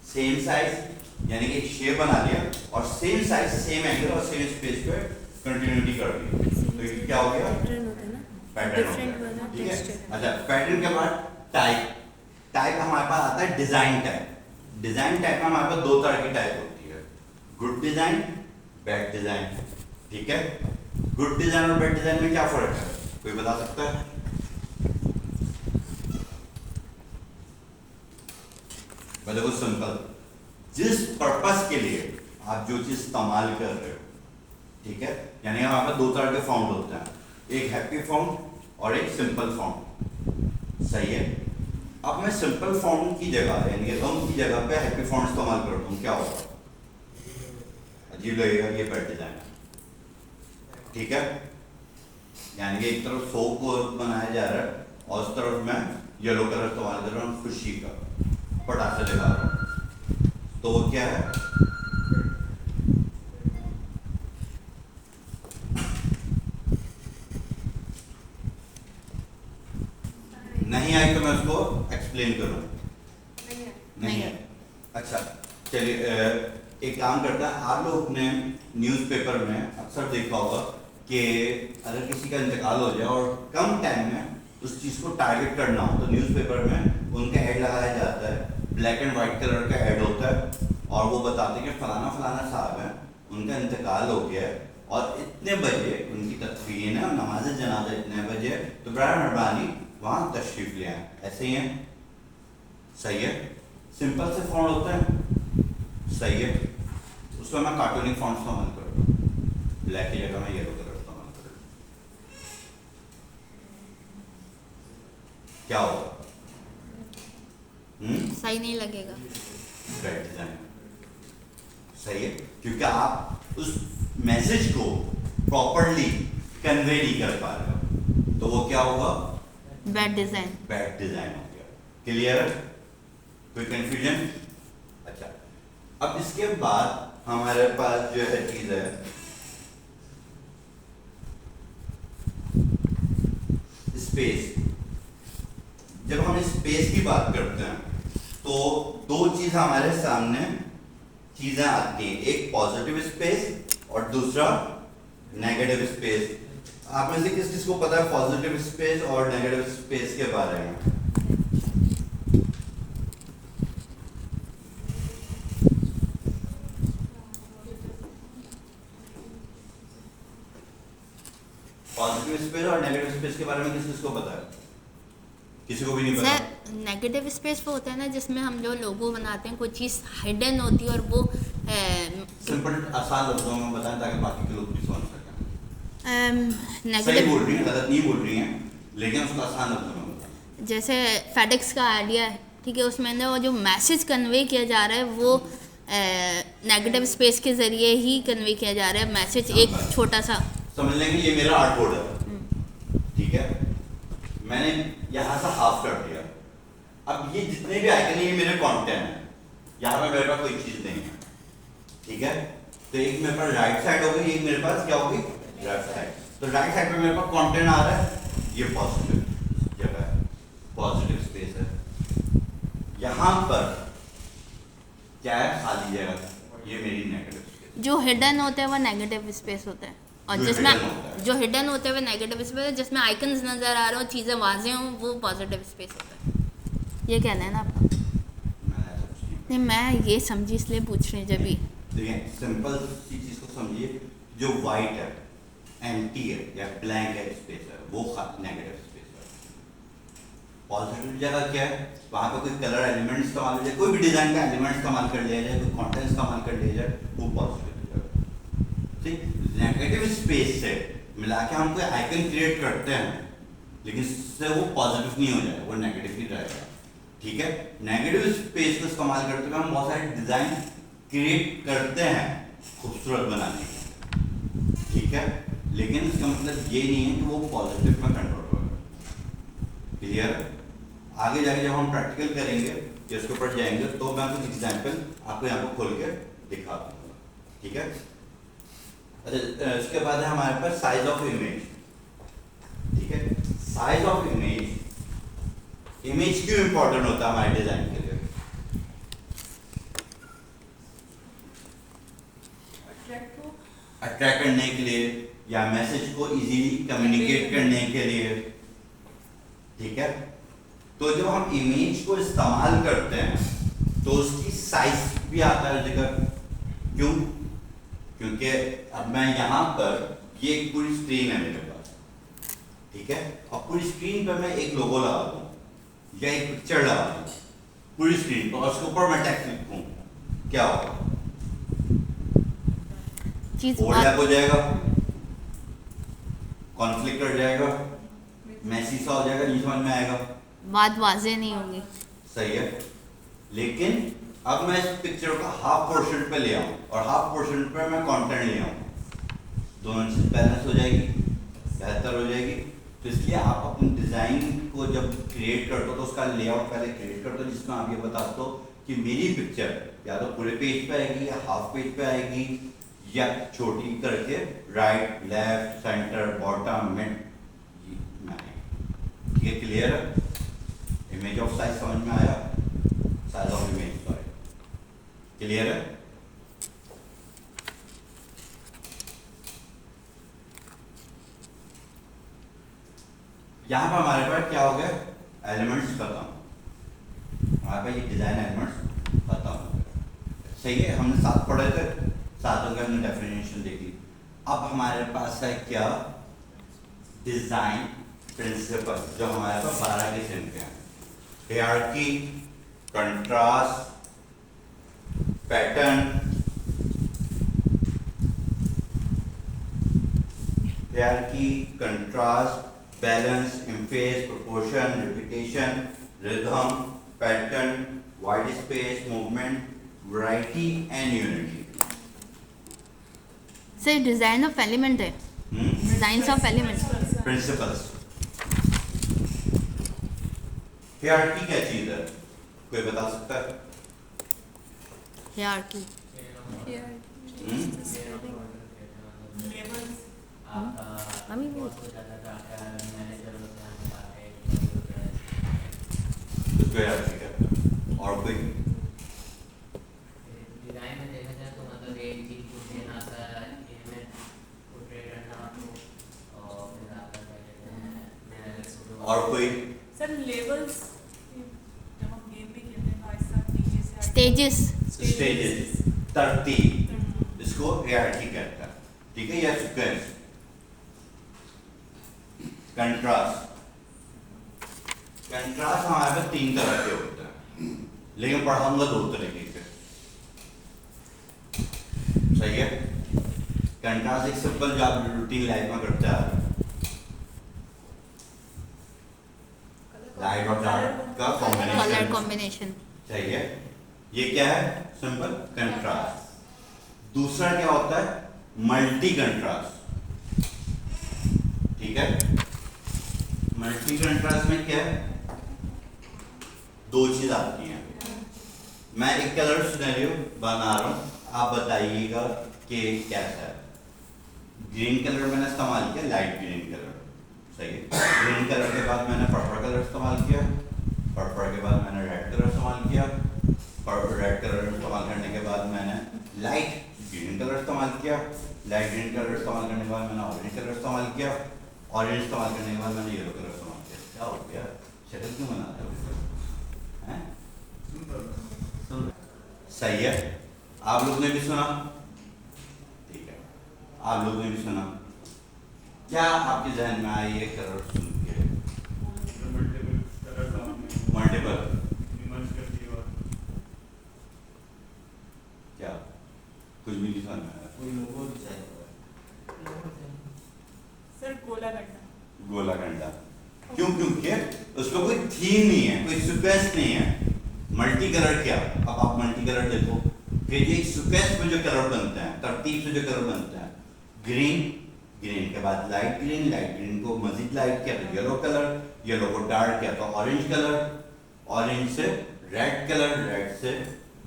सेम साइज यानी कि एक शेप बना दिया, और सेम साइज, सेम एंगल और सेम स्पेस पे कंटिन्यूटी कर दी, तो ये क्या हो गया? पैटर्न होता है ना, पैटर्न हो डिफरेंट गया, वाला ठीक है। टेक्सचर। अच्छा, पैटर्न के बाद टाइप, टाइप हमारे पास आता है डिजाइन टाइप। डिजाइन टाइप में हमारे पास दो तरह की टाइप होती है, गुड डिजाइन, बैड डिजाइन, ठीक है। गुड डिजाइन और बैड डिजाइन में क्या फर्क है, कोई बता सकता है? देखो सिंपल, जिस पर्पस के लिए आप जो चीज इस्तेमाल कर रहे हो, ठीक है, यानी हमारे पास दो तरह के फाउंड होते हैं, एक हैप्पी फाउंड और एक सिंपल फाउंड, सही है। अब मैं सिंपल फाउंड की जगह यानी कि गम की जगह पे हैप्पी फाउंड इस्तेमाल करता हूँ, क्या होगा? अजीब लगेगा, ये बैड डिजाइन है, ठीक है। यानी कि एक तरफ सोप को बनाया जा रहा है और उस तरफ मैं येलो कलर इस्तेमाल कर रहा हूँ, खुशी का पटाखे लगा रहा हूँ, तो वो क्या है? नहीं आई तो मैं उसको एक्सप्लेन करूँ, नहीं है। अच्छा चलिए, एक काम करता है, आप लोग ने न्यूज़पेपर में अक्सर देखा होगा कि अगर किसी का इंतकाल हो जाए और कम टाइम में उस चीज़ को टारगेट करना हो, तो न्यूज़पेपर में उनका ऐड लगाया जाता है, ब्लैक एंड वाइट कलर का ऐड होता है, और वो बताते हैं कि फलाना फलाना साहब है, उनका इंतकाल हो गया है और इतने बजे उनकी तदफीन है, नमाज जनाजा इतने बजे, तो बड़ा मेहरबानी वहाँ तशरीफ ले आए, ऐसे ही है, सही है। सिंपल से फॉन्ट होता है, सही है, उसमें मैं कार्टूनिक फॉन्ट इस्तेमाल करूँ, ब्लैक की जगह मैं येलो कलर इस्तेमाल करूँ, क्या होगा? सही नहीं लगेगा। बैड डिजाइन, सही है, क्योंकि आप उस मैसेज को प्रॉपरली कन्वे नहीं कर पा रहे हो, तो वो क्या होगा? Bad design. बैड डिजाइन हो गया। क्लियर है? कोई कंफ्यूजन? अच्छा, अब इसके बाद हमारे पास जो है चीज है स्पेस। जब हम स्पेस की बात करते हैं तो दो चीज हमारे सामने चीजें आती हैं, एक पॉजिटिव स्पेस और दूसरा नेगेटिव स्पेस। आप में से किस किस को पता है पॉजिटिव स्पेस और नेगेटिव स्पेस के बारे में? पॉजिटिव स्पेस और नेगेटिव स्पेस के बारे में किस किस को पता है? किसी को भी नहीं पता? सर नेगेटिव स्पेस वो होता है ना जिसमें हम जो लोगो बनाते हैं कोई चीज़ हिडन होती है और वो सिंपल आसान लफ्जों में बताएं ताकि बाकी के लोग भी समझ सकें। सही नेगेटिव बोल रही हैं, गलत नहीं बोल रही हैं, लेकिन उसको आसान लफ्जों में बताएं। जैसे फेडेक्स का आइडिया है, ठीक है, उसमें ना वो जो मैसेज कन्वे किया जा रहा है वो नेगेटिव स्पेस के ज़रिए ही कन्वे किया जा रहा है। मैसेज एक छोटा सा समझ लें कि ये मेरा आर्ट बोर्ड है, ठीक है, मैंने यहाँ से हाफ कर दिया। अब ये जितने भी आइकन है ये मेरे कंटेंट है, यहाँ पे मेरे पास कोई चीज नहीं है, ठीक है। तो एक मेरे पास राइट साइड होगी, एक मेरे पास क्या होगी, लेफ्ट साइड। तो राइट साइड पे मेरे पास कंटेंट आ रहा है, ये पॉजिटिव जगह है, पॉजिटिव स्पेस है। यहाँ पर क्या है, खाली जगह, ये मेरी नेगेटिव स्पेस। जो हिडन होता है वो नेगेटिव स्पेस होता है, और जो जिसमें hidden होता है। जो हिडन होते हैं वो नेगेटिव स्पेस है, जिसमें आइकन्स नज़र आ रहे हो, चीज़ें वाज़ेह हों, वो पॉजिटिव स्पेस होता है। ये कहना है ना आपका? मैंने ऐसा कुछ नहीं नहीं, मैं ये समझी इसलिए पूछ रही हूँ जब भी। देखिए सिंपल सी चीज को समझिए, जो वाइट है, एम्प्टी है या ब्लैंक है स्पेस है, वो नेगेटिव स्पेस है। पॉजिटिव जगह क्या है, वहाँ पे कोई कलर एलिमेंट्स इस्तेमाल हो जाए, कोई भी डिजाइन का एलिमेंट इस्तेमाल कर लिया जाए, कोई कंटेंट इस्तेमाल कर लिया जाए, वो पॉजिटिव जगह। ठीक, नेगेटिव स्पेस से मिला के हम कोई आइकन क्रिएट करते हैं, लेकिन इससे वो पॉजिटिव नहीं हो जाए, वो नेगेटिव ही रहेगा, ठीक है। नेगेटिव स्पेस को इस्तेमाल करते हुए हम बहुत सारे डिजाइन क्रिएट करते हैं खूबसूरत बनाने के, ठीक है, लेकिन इसका मतलब ये नहीं है कि वो पॉजिटिव में कंट्रोल होगा। क्लियर? आगे जाके जब हम प्रैक्टिकल करेंगे या इसके ऊपर जाएंगे तो मैं कुछ एग्जाम्पल आपको यहाँ पर खोल के दिखा दूंगा, ठीक है। अच्छा, इसके बाद है हमारे पास साइज ऑफ इमेज, ठीक है। साइज ऑफ इमेज, इमेज क्यों इंपॉर्टेंट होता है हमारे डिजाइन के लिए? अट्रैक्ट करने के लिए या मैसेज को इजीली कम्युनिकेट करने के लिए, ठीक है। तो जब हम इमेज को इस्तेमाल करते हैं तो उसकी साइज भी आता है जगह। क्यों? क्योंकि अब मैं यहाँ पर, ये एक पूरी स्क्रीन है मेरे पास, ठीक है, और पूरी स्क्रीन पर मैं एक लोगो लगा दूँ या एक पिक्चर लगा दूँ पूरी स्क्रीन पर, और उसके ऊपर मैं टेक्स्ट लिखूँ, क्या होगा? चीज़ ओवरलैप हो जाएगा, कॉन्फ्लिक्ट कर जाएगा, मैसी सा हो जाएगा, नहीं समझ में आएगा, बात वाज़ेह नहीं होगी। सही है। लेकिन अब मैं इस पिक्चर को हाफ पोर्शन पे ले आऊँ और हाफ पोर्शन पे मैं कंटेंट ले आऊँ, दोनों चीज बैलेंस हो जाएगी, बेहतर हो जाएगी। तो इसलिए आप अपने डिज़ाइन को जब क्रिएट करते हो तो उसका लेआउट पहले क्रिएट करते हो, जिसमें आप ये बताते हो कि मेरी पिक्चर या तो पूरे पेज पे आएगी या हाफ पेज पे आएगी या छोटी करके right, left, centre, bottom, mid में आएगी। ठीक है, क्लियर है? इमेज ऑफ साइज समझ में आया? Size of image, sorry, clear है? यहाँ पर हमारे पास क्या हो गया, एलिमेंट्स खत्म, हमारे पास ये डिजाइन एलिमेंट्स खत्म हो गए। सही है, हमने 7 पढ़े थे, 7 के हमने डेफिनेशन देखी। अब हमारे पास है क्या, डिजाइन प्रिंसिपल, जो हमारे पास 12 किस्म के हैं। Hierarchy, contrast, pattern, hierarchy, contrast, balance, emphasis, proportion, repetition, rhythm, pattern, wide space, movement, variety and unity. Sir design of element है, design of element, principles. Hierarchy क्या चीज है? कोई बता सकता है? हायरार्की। लेबल्स मम्मी वो उसको हायरार्की कहते हैं। और कोई? डिजाइन में देखा जाए तो मतलब एक चीज को देना था ये में पोर्ट्रेट करना हो और फिर आपका क्या कहते हैं और कोई? सर लेबल्स जब हम गेम भी खेलते हैं भाई साहब नीचे से स्टेजेस। स्टेजेस, तरतीब, इसको हायरार्की कहता है। ठीक है, या सीक्वेंस। कंट्रास्ट, कंट्रास्ट हमारे पास 3 तरह के होते हैं, लेकिन पढ़ाऊंगा 2 तरीके के। सही है? कंट्रास्ट एक सिंपल जो आप रूटीन लाइफ में करते हैं, लाइट और डार्क का कलर कॉम्बिनेशन। कॉम्बिनेशन। सही है? ये क्या है? Simple contrast. दूसरा क्या होता है? Multi contrast. ठीक है? मल्टी कंट्रास्ट में क्या है? 2 चीज आती हैं। मैं एक कलर सिनेरियो बना रहा हूं, आप बताइएगा कि कैसा है। ग्रीन कलर मैंने इस्तेमाल किया, लाइट ग्रीन कलर। सही है? ग्रीन कलर के बाद मैंने पर्पल कलर इस्तेमाल किया, पर्पल के बाद मैंने रेड कलर इस्तेमाल किया, रेड कलर इस्तेमाल करने के बाद मैंने लाइट ग्रीन कलर इस्तेमाल किया, लाइट ग्रीन कलर इस्तेमाल करने के बाद मैंने ऑरेंज कलर इस्तेमाल किया, ऑरेंज इस्तेमाल करने के बाद मैंने येलो कलर इस्तेमाल किया। क्या हो गया? शक्ल क्यों बनाते हो? हैं? सही है? आप लोग ने भी सुना? ठीक है, आप लोग ने भी सुना। क्या आपके जहन में आई ये कलर सुन के? मल्टीपल क्या? कुछ भी नहीं समझ में आया। सर गोला करना गोला कंडा क्यों? क्योंकि उसमें कोई थीम नहीं है, कोई सीक्वेंस नहीं है। मल्टी कलर क्या? अब आप मल्टी कलर देखो कि ये एक सीक्वेंस में जो कलर बनते हैं, तरतीब से जो कलर बनते हैं, ग्रीन, ग्रीन के बाद लाइट ग्रीन, लाइट ग्रीन को मजीद लाइट किया तो येलो कलर, येलो को डार्क किया तो ऑरेंज कलर, ऑरेंज से रेड कलर, रेड से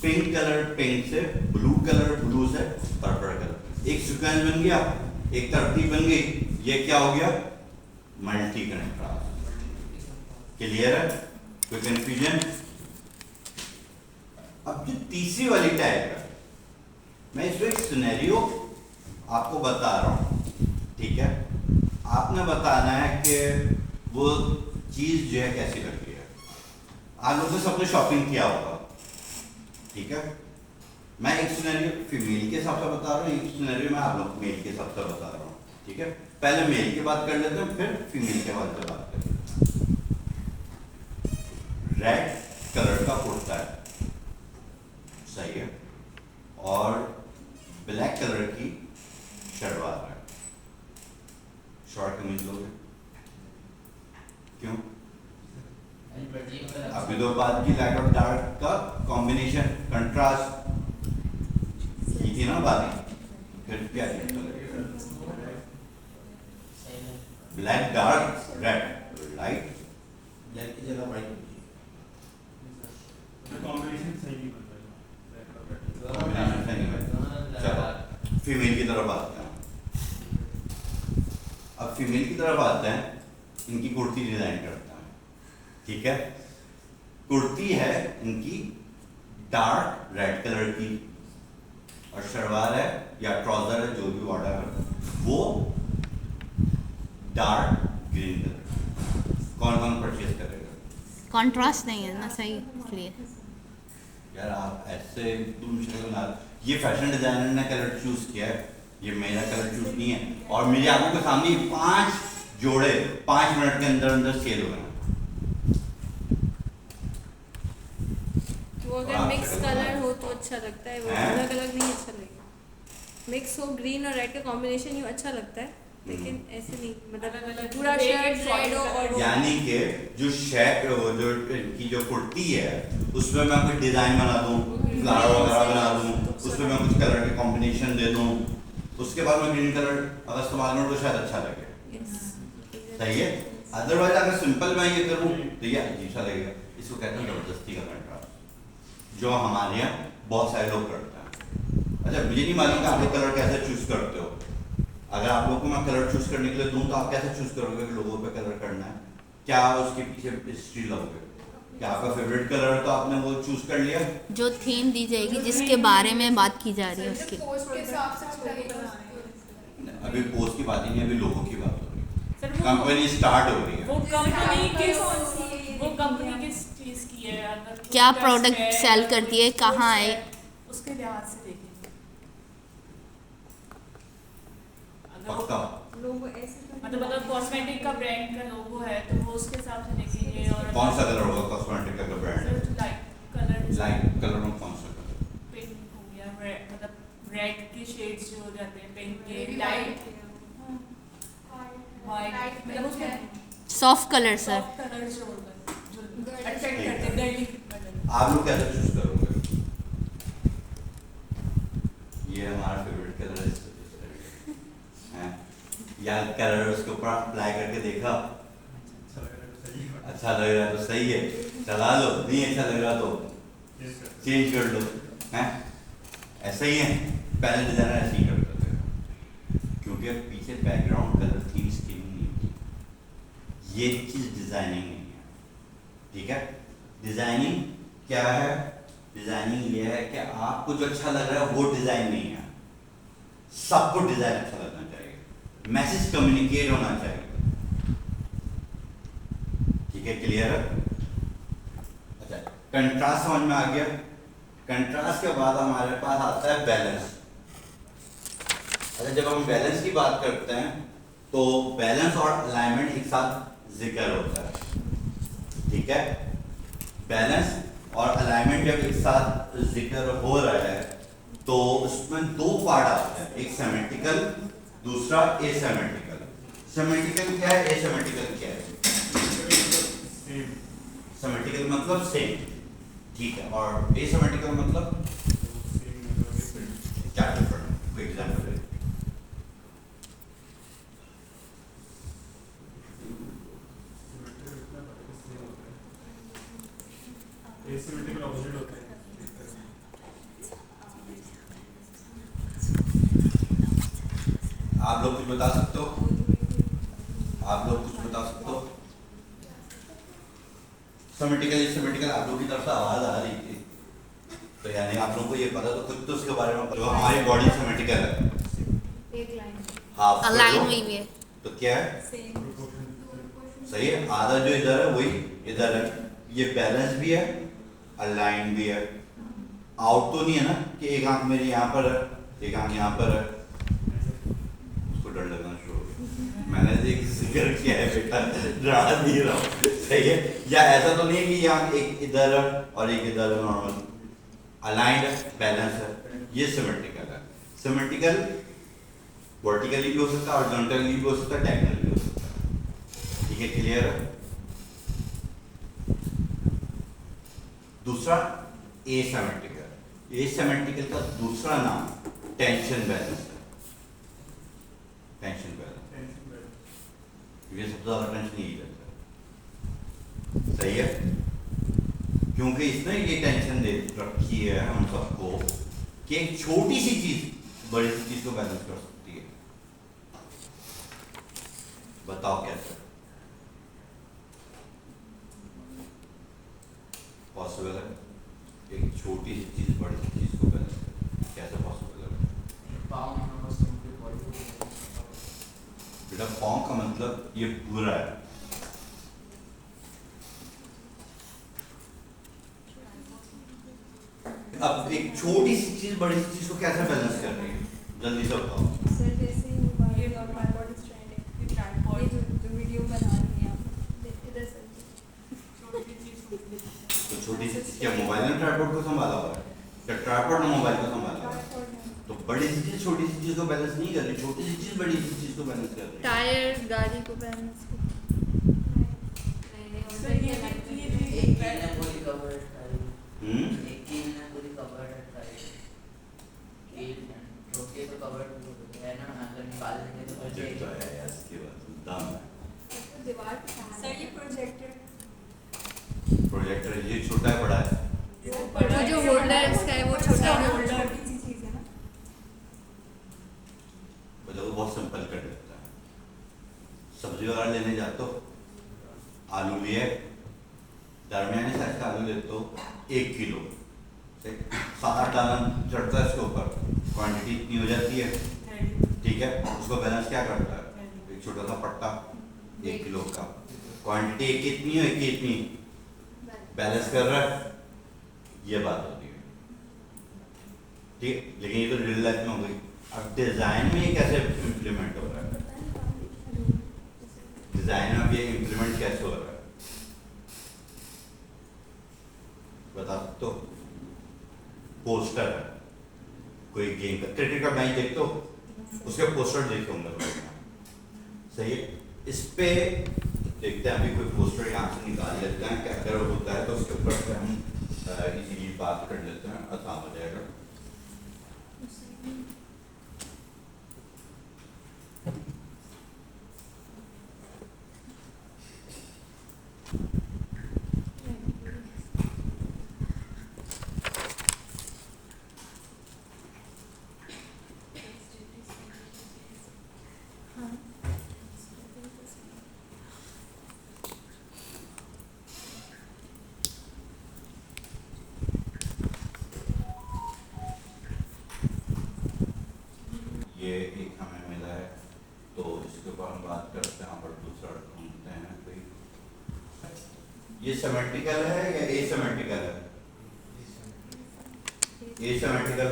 पिंक कलर, पिंक से ब्लू कलर, ब्लू से पर्पल कलर। एक सीक्वेंस बन गया, एक तरतीब बन गई। ये क्या हो गया? Multi contrast. क्लियर है? कोई कंफ्यूजन? अब जो तीसरी वाली टाइप है, मैं इसमें एक सिनेरियो आपको बता रहा हूं। ठीक है? आपने बताना है कि वो चीज जो है कैसी लगती है। आप लोगों ने सबने शॉपिंग किया होगा। ठीक है? मैं एक सिनेरियो फीमेल के हिसाब से बता रहा हूँ, एक सिनेरियो मैं आप लोग मेल के हिसाब से बता रहा हूँ। ठीक है? पहले मेल की बात कर लेते हैं, फिर फीमेल के बारे में बात करते हैं। रेड कलर का कुर्ता है, सही है, और ब्लैक कलर की शलवार है। शॉर्ट कमीज लोगे? क्यों? अभी तो बात की लाइट और डार्क का कॉम्बिनेशन, कंट्रास्ट की थी ना बात। फिर क्या black dark red light, black की जगह व्हाइट कॉम्बिनेशन सही नहीं बनता कॉम्बिनेशन सही है। चलो फीमेल की तरफ आते हैं। अब फीमेल की तरफ आते हैं, इनकी कुर्ती डिजाइन करते हैं। ठीक है? कुर्ती है इनकी डार्क रेड कलर की, और शलवार है या ट्राउजर है, जो भी ऑर्डर है, वो डार्क ग्रीन कलर। कौन कौन परचेज करेगा? कॉन्ट्रास्ट नहीं है ना सही, इसलिए यार आप ऐसे तुम ये फैशन डिजाइनर ने कलर चूज किया है, ये मेरा कलर चूज नहीं है। और मेरी आंखों के सामने 5 जोड़े 5 मिनट के अंदर अंदर सेल हो गए। वो अगर मिक्स कलर हो तो अच्छा लगता है, वो हैं? अलग अलग नहीं अच्छा लगेगा। मिक्स हो ग्रीन और रेड का कॉम्बिनेशन ही अच्छा लगता है, लेकिन ऐसे नहीं मतलब पूरा शर्ट रेड हो और वो यानी कि जो शर्ट जो इनकी जो कुर्ती है उसमें मैं कोई डिजाइन बना दूं, फ्लावर वगैरह बना दूं, उसमें मैं कुछ कलर के कॉम्बिनेशन दे दूं, उसके बाद मैं ग्रीन कलर अगर इस्तेमाल करूं तो शायद अच्छा लगे। सही है? अदरवाइज अगर सिंपल मैं ये करूं तो ये अजीब सा लगेगा। इसको कहते हैं जबरदस्ती का कंट्रास्ट। जो हमारे यहाँ बहुत सारे लोग करते हैं। अच्छा मुझे नहीं मालूम कि आप लोग कलर कैसे चूज करते हो। अगर आप लोगों को मैं कलर चूज करने के लिए दूं तो आप कैसे चूज करोगे कि लोगों पे कलर करना है? क्या उसके पीछे हिस्ट्री लोगे? क्या आपका फेवरेट कलर है तो आपने वो चूज कर लिया? जो थीम दी जाएगी जिसके बारे में बात की जा रही है उसके पोस्ट के हिसाब से हम लगेगा। अभी पोस्ट की बात ही नहीं, अभी लोगों की बात हो रही है। सर कंपनी स्टार्ट हो रही है। वो कंपनी किस चीज की है, अगर क्या trust प्रोडक्ट है, सेल कोई करती है, post कहाँ है। उसके लिहाज से देखेंगे। अगर वो पक्का लोगो ऐसे तो मतलब कॉस्मेटिक का ब्रांड का लोगो है तो वो उसके हिसाब से देखेंगे। और कौन सा कलर होगा कॉस्मेटिक का brand? Light colour, light colour में कौन सा कलर? पिंक हो गया, मतलब रेड के शेड्स जो हो जाते हैं पिंक के, लाइट वाइट, मतलब उसके soft colour sir. Soft colour जो होता है जो अट्रैक्ट करते हैं गर्ली कलर। आप लोग कैसे चूज करोगे? ये हमारा फेवरेट कलर है या कलर उसके ऊपर अप्लाई करके देखा, अच्छा लग रहा है तो सही है चला लो, नहीं अच्छा लग रहा तो चेंज कर लो, हैं? ऐसा ही है, पहले डिजाइनर ऐसे ही करते थे क्योंकि पीछे बैकग्राउंड कलर थी इसकी नहीं थी। ये चीज डिजाइनिंग नहीं है, ठीक है? डिजाइनिंग क्या है? डिजाइनिंग ये है कि आपको जो अच्छा लग रहा है वो डिजाइन नहीं है। सबको डिजाइन अच्छा लगना चाहिए, मैसेज कम्युनिकेट होना चाहिए, ठीक है? क्लियर है? अच्छा कंट्रास्ट समझ में आ गया। कंट्रास्ट के बाद हमारे पास आता है बैलेंस। अच्छा जब हम बैलेंस की बात करते हैं तो बैलेंस और अलाइनमेंट एक साथ जिक्र होता है, ठीक है? बैलेंस और अलाइनमेंट जब एक साथ जिक्र हो रहा है तो उसमें दो पार्ट आते हैं, एक सिमेट्रिकल, दूसरा एसिमेट्रिकल। सिमेट्रिकल क्या है, एसिमेट्रिकल क्या है? सिमेट्रिकल मतलब सेम, ठीक है, और एसिमेट्रिकल मतलब क्या डिफरेंट? कोई एग्जांपल है? एसिमेट्रिकल ऑपोजिट होता है। आप लोग कुछ बता सकते हो? आप लोग कुछ बता सकते हो? सिमेट्रिकल एसिमेट्रिकल आप लोग की तरफ से आवाज आ रही थी तो यानी आप लोगों को ये पता तो कुछ तो उसके बारे में, जो हमारी बॉडी सिमेट्रिकल है, एक लाइन हाफ अलाइन हुई हुई है। तो क्या है? सेम सही है, आधा जो इधर है वही इधर है। ये बैलेंस भी है, अलाइन भी है। आउट तो नहीं है ना कि एक आंख मेरी यहाँ पर है, एक आंख यहाँ पर है। उसको डर लगना शुरू हो गया। मैंने एक जिक्र किया है बेटा, डरा नहीं रहा हूँ, सही है? या ऐसा तो नहीं है कि यहाँ एक इधर है और एक इधर है, नॉर्मल अलाइंड है, बैलेंस है। ये सिमेट्रिकल है। सिमेट्रिकल वर्टिकली भी हो सकता है, हॉरिजॉन्टली भी हो सकता है, डायगोनली भी हो सकता है, ठीक है? क्लियर है? दूसरा एसिमेट्रिकल। एसिमेट्रिकल का दूसरा नाम टेंशन बैलेंस है। टेंशन बैलेंस, ये सबसे ज्यादा टेंशन यही रहता है, सही है? क्योंकि इसने ये टेंशन दे रखी है हम सबको कि एक छोटी सी चीज बड़ी सी चीज को बैलेंस कर सकती है। बताओ कैसे पॉसिबल है? एक छोटी सी चीज बड़ी सी चीज को बैलेंस कैसे पॉसिबल है? बेटा फॉर्म का मतलब ये पूरा है। अब एक छोटी सी चीज बड़ी सी चीज को कैसे बैलेंस कर रही है? जल्दी से बताओ। सर जैसे ही मोबाइल और ट्राइपॉड इज ट्रेंडिंग, ट्राइपॉड ये जो वीडियो बना रही हैं आप इधर से छोटी चीज होती है। तो छोटी सी चीज क्या मोबाइल ने ट्राइपॉड को संभाला हुआ है? क्या ट्राइपॉड ने मोबाइल को संभाला हुआ है? तो बड़ी सी चीज छोटी सी चीज को बैलेंस नहीं कर रही, छोटी सी चीज बड़ी सी चीज को बैलेंस कर रही है। टायर गाड़ी को बैलेंस सर ये एक चीज ने पूरी कवर करी, एक चीज ने पूरी कवर करी, एक छोटे तो कवर है ना, अगर निकाल देंगे तो अच्छा तो है यार, इसके बाद दाम है। दीवार पे सर ये प्रोजेक्टर प्रोजेक्टर ये छोटा है बड़ा है? जो सब्जी वगैरह लेने जाते हो, आलू लिए, दरमियाने साइज का आलू लेते हो 1 किलो, 7-8 दाना चढ़ता है इसके ऊपर, क्वांटिटी इतनी हो जाती है, ठीक है। उसको बैलेंस क्या करता है, एक छोटा सा पट्टा 1 किलो का, क्वांटिटी एक कितनी है, एक कितनी बैलेंस कर रहा है, ये बात होती है, ठीक। लेकिन ये तो रियल लाइफ में हो गई। अब डिजाइन में ये कैसे इम्प्लीमेंट हो रहा है, डिजाइन में अब ये इम्प्लीमेंट कैसे हो रहा है बता सकते हो। पोस्टर है, कोई गेम का, क्रिकेट का मैच देखते हो, उसके पोस्टर देखे होंगे, सही है। इस पे देखते हैं, अभी कोई पोस्टर यहाँ से निकाल लेते हैं, क्या अगर होता है तो उसके ऊपर से हम इजीली बात कर लेते हैं, आसान हो जाएगा। ये एक हमें मिला है, तो इसके ऊपर हम बात करते हैं, और दूसरा ढूंढते हैं कोई। ये सिमेट्रिकल है या एसिमेट्रिकल है? एसिमेट्रिकल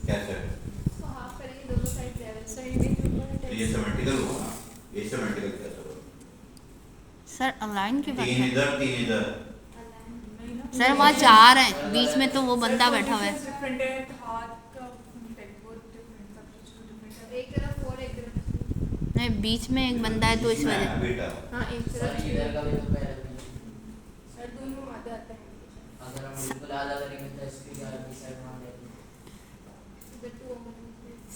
कैसे है? तो हाफ करेंगे दोनों साइड लेवल साइड, तो ये सिमेट्रिकल हुआ ना, एसिमेट्रिकल कैसे होगा? सर अलाइन की बात 3 है इधर 3 इधर, सर, वहाँ 4 हैं, बीच में तो वो बंदा बैठा हुआ है। डिफरेंट है, हाथ का बहुत डिफरेंट, सब कुछ डिफरेंट है। एक तरफ और एक तरफ नहीं, बीच में एक बंदा है तो इस वजह। बेटा हाँ एक सर तरफ इधर का भी तो पैर नहीं, सर दोनों आते आते हैं अगर हम बिल्कुल आधा करेंगे तो इसकी भी साइड में आ जाएगी। इधर टू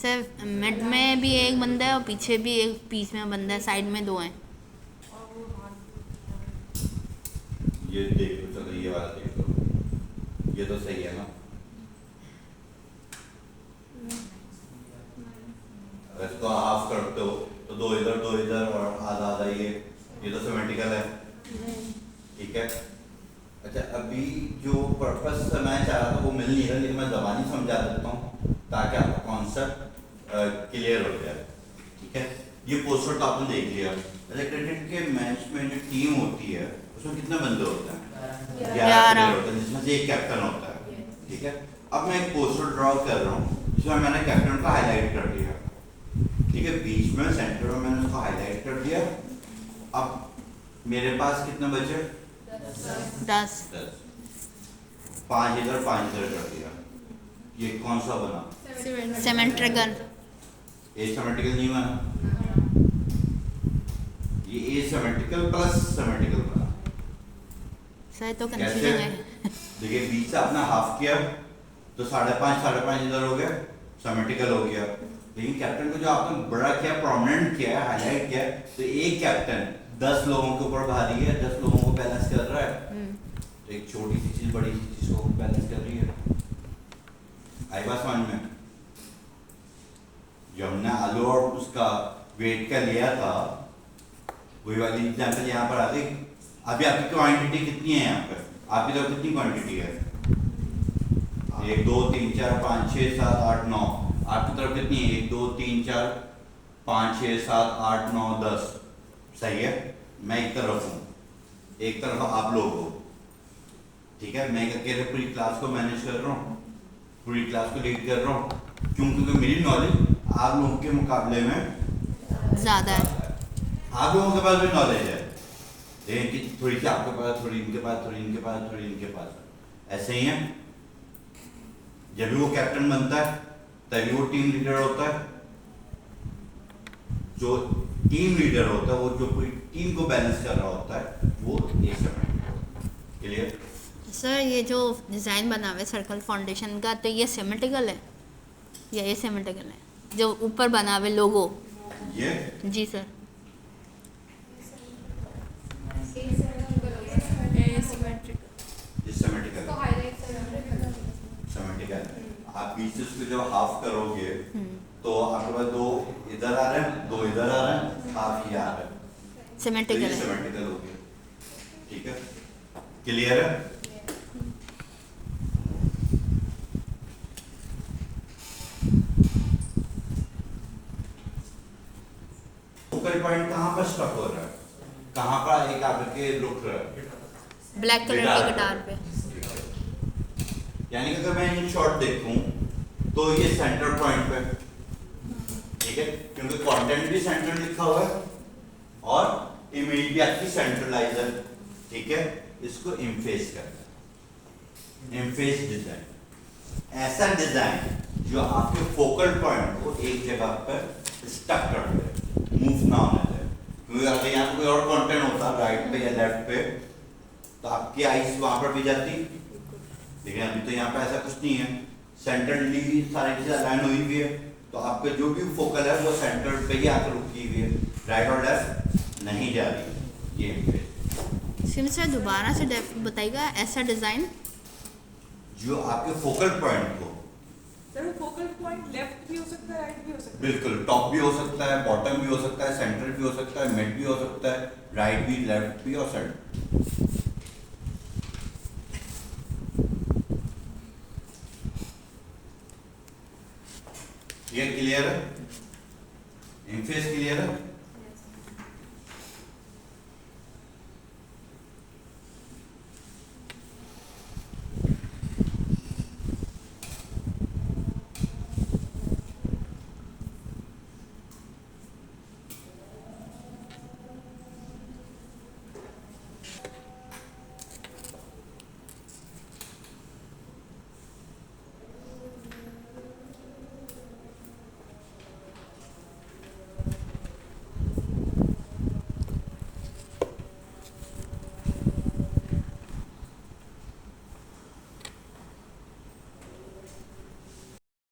सर मिड में भी एक बंदा है और पीछे भी एक बीच में बंदा है, साइड में 2 हैं। और वो हाथ ये देख लो, चलो ये वाला देख लो, ये तो सही है ना। अगर इसको हाफ करते हो तो 2 इधर और आधा आधा, ये तो सिमेट्रिकल है, ठीक है। अच्छा, अभी जो पर्पस मैं चाह रहा था वो मिल नहीं रहा, लेकिन मैं ज़बानी समझा देता हूँ ताकि आपका कॉन्सेप्ट क्लियर हो जाए, ठीक है। ये पोस्टर तो आपने देख लिया। अच्छा, क्रिकेट के मैच में जो टीम होती है उसमें कितने बंदे होते हैं? 11 प्लेयर होते हैं, जिसमें से एक कैप्टन होता है, ठीक है। अब मैं एक पोस्टर ड्रॉ कर रहा हूँ, जिसमें मैंने कैप्टन का हाईलाइट कर दिया, ठीक है। बीच में सेंटर में मैंने उसको हाईलाइट कर दिया। अब मेरे पास कितने बचे? 10। 5 इधर 5 इधर कर दिया। ये कौन सा बना? सिमेट्रिकल। एसिमेट्रिकल नहीं बना, ये एसिमेट्रिकल प्लस सिमेट्रिकल बना। सर तो कैसे? कंफ्यूजन है। देखिए, बीच से आपने हाफ किया तो 5.5 इधर हो गया, सिमेट्रिकल हो गया। लेकिन कैप्टन को जो आपने बड़ा किया, प्रोमिनेंट किया, हाईलाइट किया, तो एक कैप्टन 10 लोगों के ऊपर भारी है, 10 लोगों को बैलेंस कर रहा है। तो एक छोटी सी चीज बड़ी सी चीज को बैलेंस कर रही है। आई बात समझ में? जो हमने आलू और उसका वेट का लिया था, वही वाली एग्जाम्पल यहाँ पर आ गई। अभी आपकी क्वांटिटी कितनी है यहाँ पर? आपकी तरफ कितनी क्वांटिटी है? 1 2 3 4 5 6 7 8 9। आपकी तरफ कितनी है? 1 2 3 4 5 6 7 8 9 10। सही है। मैं एक तरफ हूँ, एक तरफ आप लोग हो, ठीक है। मैं अकेले पूरी क्लास को मैनेज कर रहा हूँ, पूरी क्लास को लीड कर रहा हूँ, क्योंकि मेरी नॉलेज आप लोगों के मुकाबले में ज़्यादा है। आप लोगों के पास भी नॉलेज है, लेकिन कि थोड़ी सी आपके पास, थोड़ी इनके पास, थोड़ी इनके पास, थोड़ी इनके पास, ऐसे ही है। जब भी वो कैप्टन बनता है तभी वो टीम लीडर होता है। जो टीम लीडर होता है, वो जो पूरी टीम को बैलेंस कर रहा होता है, वो ये सब क्लियर। सर ये जो डिज़ाइन बना हुआ है सर्कल फाउंडेशन का, तो ये सिमेट्रिकल है या ये सिमेट्रिकल है? जो ऊपर बना हुआ है लोगो। ये जी सर। सिमेट्रिकल है। सिमेट्रिकल है। आप बीच से उसको जब हाफ करोगे तो आपके पास 2 इधर आ रहे हैं, 2 इधर आ रहे हैं, हाफ ये आ रहा है, तो सिमेट्रिकल ये है। सिमेट्रिकल हो गया। ठीक है, क्लियर है? फोकल पॉइंट कहाँ पर स्टक हो रहा है, कहाँ पर एक आकर के रुक रहा है? ब्लैक कलर गिटार के गिटार पे। यानी कि अगर मैं इन शॉट देखूं तो ये सेंटर पॉइंट पे, ठीक है, क्योंकि कंटेंट भी सेंटर लिखा हुआ है और इमेज भी आपकी सेंट्रलाइज है। ठीक है, इसको इम्फेस करना है, इम्फेस डिजाइन, ऐसा डिजाइन जो आपके फोकल पॉइंट को एक जगह पर स्टक कर दे, मूव ना होने दे। क्योंकि अगर यहाँ कोई और कंटेंट होता राइट पे या लेफ्ट पे तो आपकी आईज वहां पर भी जाती, लेकिन अभी तो यहाँ पे ऐसा कुछ नहीं है, सेंटरली सारी चीजें अलाइन हुई हुई है, तो आपके जो भी फोकल है वो सेंटर पे ही आकर रुकी हुई है, राइट और लेफ्ट नहीं जा रही। ये सिम्स सर दोबारा से बताइएगा, ऐसा डिजाइन जो आपके फोकल पॉइंट को, सर फोकल पॉइंट लेफ्ट भी हो सकता है, राइट भी हो सकता है। बिल्कुल टॉप भी हो सकता है, बॉटम भी हो सकता है, सेंटर भी हो सकता है, मिड भी हो सकता है, राइट भी, लेफ्ट भी और सेंटर। ये क्लियर है? इम्फेस क्लियर है?